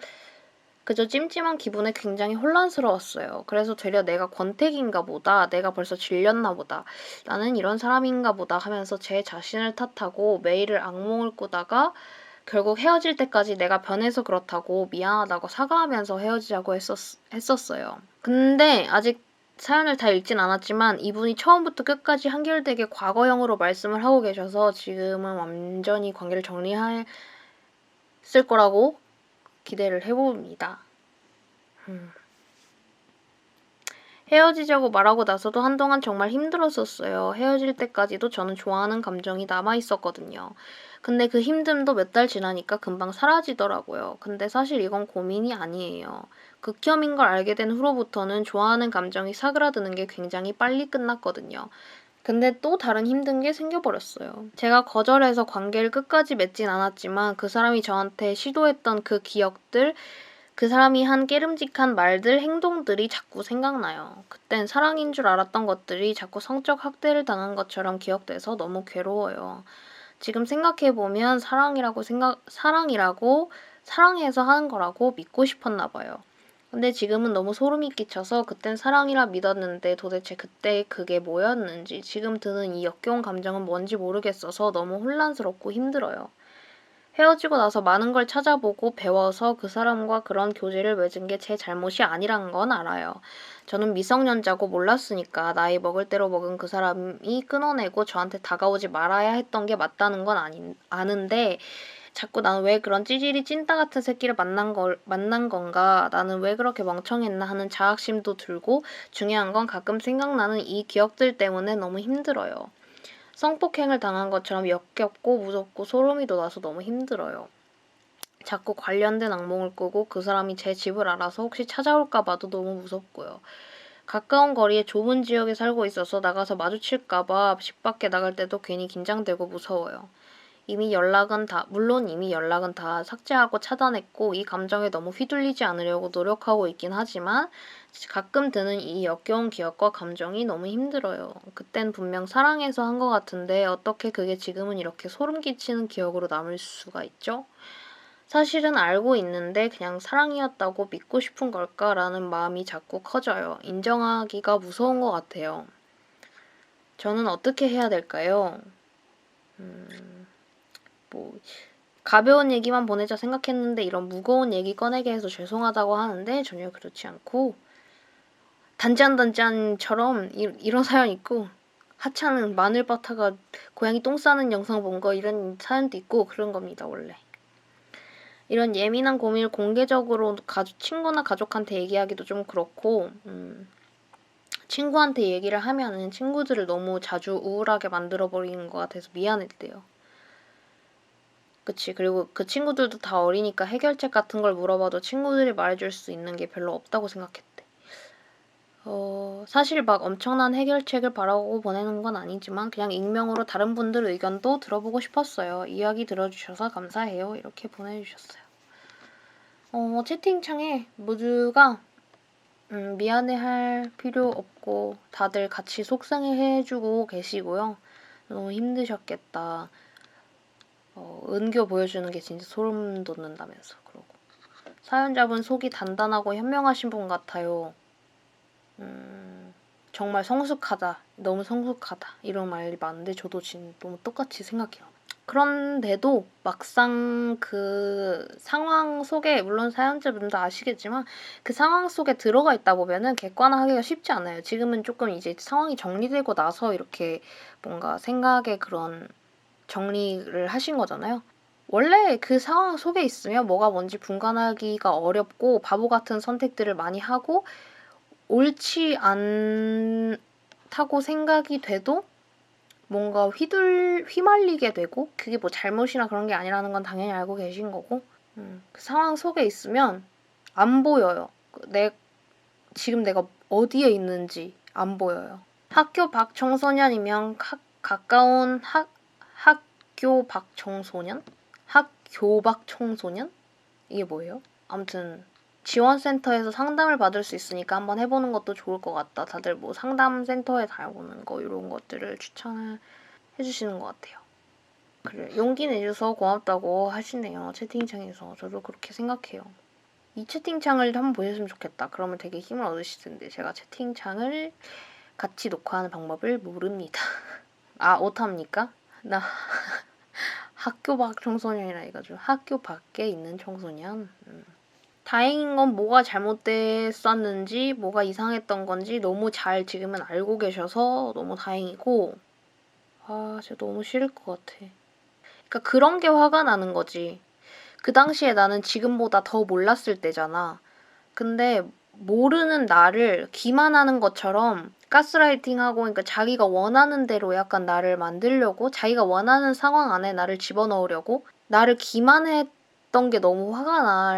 Speaker 1: 그저 찜찜한 기분에 굉장히 혼란스러웠어요. 그래서 되려 내가 권태기인가 보다, 내가 벌써 질렸나 보다, 나는 이런 사람인가 보다 하면서 제 자신을 탓하고 매일을 악몽을 꾸다가 결국 헤어질 때까지 내가 변해서 그렇다고 미안하다고 사과하면서 헤어지자고 했었어요. 근데 아직 사연을 다 읽진 않았지만 이분이 처음부터 끝까지 한결되게 과거형으로 말씀을 하고 계셔서 지금은 완전히 관계를 정리했을 거라고 기대를 해봅니다. 헤어지자고 말하고 나서도 한동안 정말 힘들었었어요. 헤어질 때까지도 저는 좋아하는 감정이 남아있었거든요. 근데 그 힘듦도 몇 달 지나니까 금방 사라지더라고요. 근데 사실 이건 고민이 아니에요. 극혐인 걸 알게 된 후로부터는 좋아하는 감정이 사그라드는 게 굉장히 빨리 끝났거든요. 근데 또 다른 힘든 게 생겨버렸어요. 제가 거절해서 관계를 끝까지 맺진 않았지만 그 사람이 저한테 시도했던 그 기억들, 그 사람이 한 깨름직한 말들, 행동들이 자꾸 생각나요. 그땐 사랑인 줄 알았던 것들이 자꾸 성적 학대를 당한 것처럼 기억돼서 너무 괴로워요. 지금 생각해보면 사랑이라고 사랑해서 하는 거라고 믿고 싶었나 봐요. 근데 지금은 너무 소름이 끼쳐서 그땐 사랑이라 믿었는데 도대체 그때 그게 뭐였는지 지금 드는 이 역겨운 감정은 뭔지 모르겠어서 너무 혼란스럽고 힘들어요. 헤어지고 나서 많은 걸 찾아보고 배워서 그 사람과 그런 교제를 맺은 게 제 잘못이 아니란 건 알아요. 저는 미성년자고 몰랐으니까 나이 먹을 대로 먹은 그 사람이 끊어내고 저한테 다가오지 말아야 했던 게 맞다는 건 아는데 자꾸 나는 왜 그런 찌질이 찐따 같은 새끼를 만난 건가? 나는 왜 그렇게 멍청했나 하는 자학심도 들고 중요한 건 가끔 생각나는 이 기억들 때문에 너무 힘들어요. 성폭행을 당한 것처럼 역겹고 무섭고 소름이 돋아서 너무 힘들어요. 자꾸 관련된 악몽을 꾸고 그 사람이 제 집을 알아서 혹시 찾아올까 봐도 너무 무섭고요. 가까운 거리에 좁은 지역에 살고 있어서 나가서 마주칠까 봐 집 밖에 나갈 때도 괜히 긴장되고 무서워요. 물론 이미 연락은 다 삭제하고 차단했고 이 감정에 너무 휘둘리지 않으려고 노력하고 있긴 하지만 가끔 드는 이 역겨운 기억과 감정이 너무 힘들어요. 그땐 분명 사랑해서 한 것 같은데 어떻게 그게 지금은 이렇게 소름 끼치는 기억으로 남을 수가 있죠? 사실은 알고 있는데 그냥 사랑이었다고 믿고 싶은 걸까라는 마음이 자꾸 커져요. 인정하기가 무서운 것 같아요. 저는 어떻게 해야 될까요? 가벼운 얘기만 보내자 생각했는데 이런 무거운 얘기 꺼내게 해서 죄송하다고 하는데 전혀 그렇지 않고 단짠단짠처럼 이런 사연 있고 하찮은 마늘바타가 고양이 똥 싸는 영상 본 거 이런 사연도 있고 그런 겁니다 원래. 이런 예민한 고민을 공개적으로 친구나 가족한테 얘기하기도 좀 그렇고 친구한테 얘기를 하면은 친구들을 너무 자주 우울하게 만들어버리는 것 같아서 미안했대요. 그치. 그리고 그 친구들도 다 어리니까 해결책 같은 걸 물어봐도 친구들이 말해줄 수 있는 게 별로 없다고 생각했대. 사실 막 엄청난 해결책을 바라고 보내는 건 아니지만 그냥 익명으로 다른 분들 의견도 들어보고 싶었어요. 이야기 들어주셔서 감사해요. 이렇게 보내주셨어요. 채팅창에 모두가 미안해할 필요 없고 다들 같이 속상해해주고 계시고요. 너무 힘드셨겠다. 은교 보여주는 게 진짜 소름 돋는다면서 그러고 사연자분 속이 단단하고 현명하신 분 같아요. 정말 성숙하다, 너무 성숙하다 이런 말이 많은데 저도 지금 너무 똑같이 생각해요. 그런데도 막상 그 상황 속에 물론 사연자분도 아시겠지만 그 상황 속에 들어가 있다 보면은 객관화하기가 쉽지 않아요. 지금은 조금 이제 상황이 정리되고 나서 이렇게 뭔가 생각의 그런 정리를 하신 거잖아요. 원래 그 상황 속에 있으면 뭐가 뭔지 분간하기가 어렵고 바보 같은 선택들을 많이 하고 옳지 않다고 생각이 돼도 뭔가 휘말리게 되고 그게 뭐 잘못이나 그런 게 아니라는 건 당연히 알고 계신 거고 그 상황 속에 있으면 안 보여요. 지금 내가 어디에 있는지 안 보여요. 학교 밖 청소년이면 가까운 학교 밖 청소년? 학교 밖 청소년? 이게 뭐예요? 아무튼 지원센터에서 상담을 받을 수 있으니까 한번 해보는 것도 좋을 것 같다. 다들 뭐 상담센터에 다녀보는 거 이런 것들을 추천을 해주시는 것 같아요. 그래 용기 내줘서 고맙다고 하시네요. 채팅창에서. 저도 그렇게 생각해요. 이 채팅창을 한번 보셨으면 좋겠다. 그러면 되게 힘을 얻으실 텐데 제가 채팅창을 같이 녹화하는 방법을 모릅니다. 아 오탑니까? 나 학교 밖 청소년이라 해가지고 학교 밖에 있는 청소년. 다행인 건 뭐가 잘못됐었는지 뭐가 이상했던 건지 너무 잘 지금은 알고 계셔서 너무 다행이고 아 진짜 너무 싫을 것 같아. 그러니까 그런 게 화가 나는 거지. 그 당시에 나는 지금보다 더 몰랐을 때잖아. 근데 모르는 나를 기만하는 것처럼 가스라이팅하고 그러니까 자기가 원하는 대로 약간 나를 만들려고 자기가 원하는 상황 안에 나를 집어넣으려고 나를 기만했던 게 너무 화가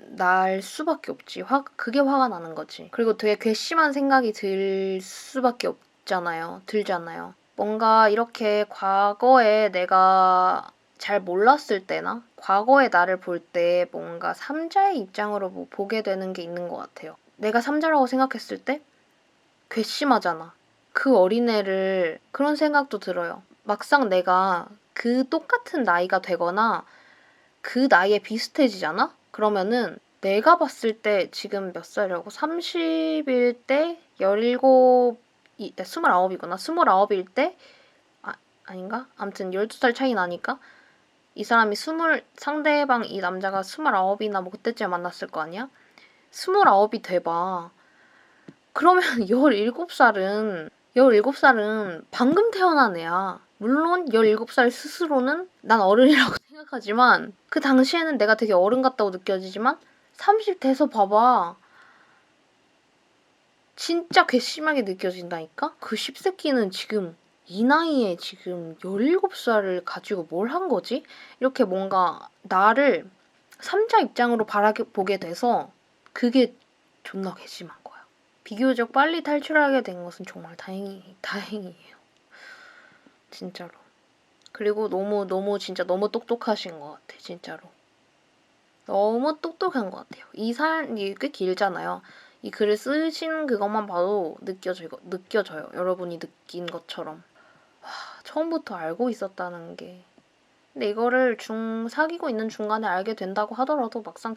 Speaker 1: 날 수밖에 없지. 그게 화가 나는 거지. 그리고 되게 괘씸한 생각이 들잖아요. 뭔가 이렇게 과거에 내가 잘 몰랐을 때나 과거의 나를 볼 때 뭔가 삼자의 입장으로 뭐 보게 되는 게 있는 것 같아요. 내가 삼자라고 생각했을 때 괘씸하잖아. 그 어린애를 그런 생각도 들어요. 막상 내가 그 똑같은 나이가 되거나 그 나이에 비슷해지잖아? 그러면은 내가 봤을 때 지금 몇 살이라고? 30일 때 17, 29이구나. 29일 때 아닌가? 아무튼 12살 차이 나니까 이 사람이 상대방 이 남자가 29이나 뭐 그때쯤에 만났을 거 아니야? 29이 돼봐. 그러면 17살은 방금 태어난 애야. 물론 17살 스스로는 난 어른이라고 생각하지만 그 당시에는 내가 되게 어른 같다고 느껴지지만 30 돼서 봐봐. 진짜 괘씸하게 느껴진다니까? 그 씹새끼는 지금 이 나이에 지금 17살을 가지고 뭘 한 거지? 이렇게 뭔가 나를 삼자 입장으로 바라보게 돼서 그게 존나 괘씸한 거야. 비교적 빨리 탈출하게 된 것은 정말 다행이에요. 진짜로. 그리고 너무 진짜 너무 똑똑하신 것 같아. 진짜로. 너무 똑똑한 것 같아요. 이게 꽤 길잖아요. 이 글을 쓰신 그것만 봐도 느껴져요. 여러분이 느낀 것처럼. 와, 처음부터 알고 있었다는 게. 근데 이거를 사귀고 있는 중간에 알게 된다고 하더라도 막상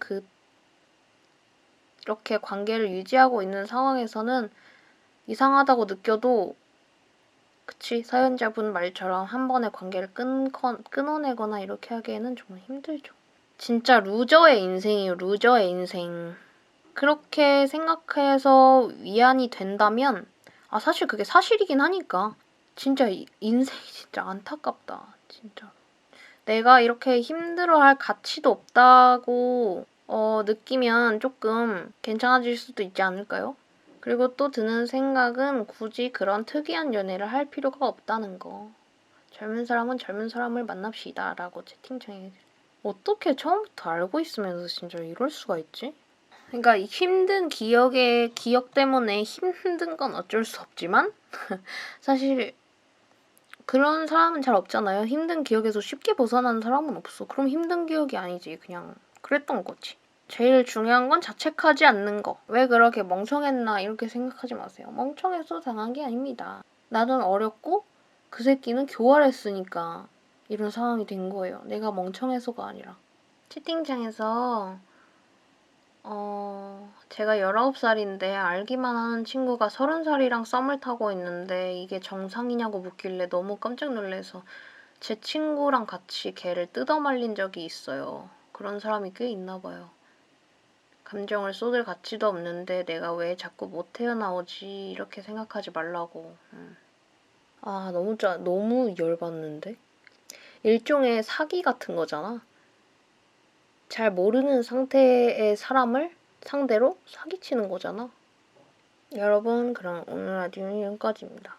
Speaker 1: 이렇게 관계를 유지하고 있는 상황에서는 이상하다고 느껴도 그치 사연자분 말처럼 한 번에 관계를 끊어내거나 이렇게 하기에는 정말 힘들죠. 진짜 루저의 인생이에요. 루저의 인생. 그렇게 생각해서 위안이 된다면 사실 그게 사실이긴 하니까 진짜 인생이 진짜 안타깝다. 진짜. 내가 이렇게 힘들어할 가치도 없다고 느끼면 조금 괜찮아질 수도 있지 않을까요? 그리고 또 드는 생각은 굳이 그런 특이한 연애를 할 필요가 없다는 거. 젊은 사람은 젊은 사람을 만납시다 라고 채팅창에 어떻게 처음부터 알고 있으면서 진짜 이럴 수가 있지? 그러니까 힘든 기억 때문에 힘든 건 어쩔 수 없지만 사실 그런 사람은 잘 없잖아요. 힘든 기억에서 쉽게 벗어나는 사람은 없어. 그럼 힘든 기억이 아니지. 그냥 그랬던 거지. 제일 중요한 건 자책하지 않는 거. 왜 그렇게 멍청했나 이렇게 생각하지 마세요. 멍청해서 당한 게 아닙니다. 나는 어렸고 그 새끼는 교활했으니까 이런 상황이 된 거예요. 내가 멍청해서가 아니라. 채팅창에서 제가 19살인데 알기만 하는 친구가 30살이랑 썸을 타고 있는데 이게 정상이냐고 묻길래 너무 깜짝 놀라서 제 친구랑 같이 걔를 뜯어말린 적이 있어요. 그런 사람이 꽤 있나 봐요. 감정을 쏟을 가치도 없는데 내가 왜 자꾸 못 태어나오지 이렇게 생각하지 말라고. 너무 열받는데? 일종의 사기 같은 거잖아. 잘 모르는 상태의 사람을 상대로 사기치는 거잖아. 여러분, 그럼 오늘 라디오는 여기까지입니다.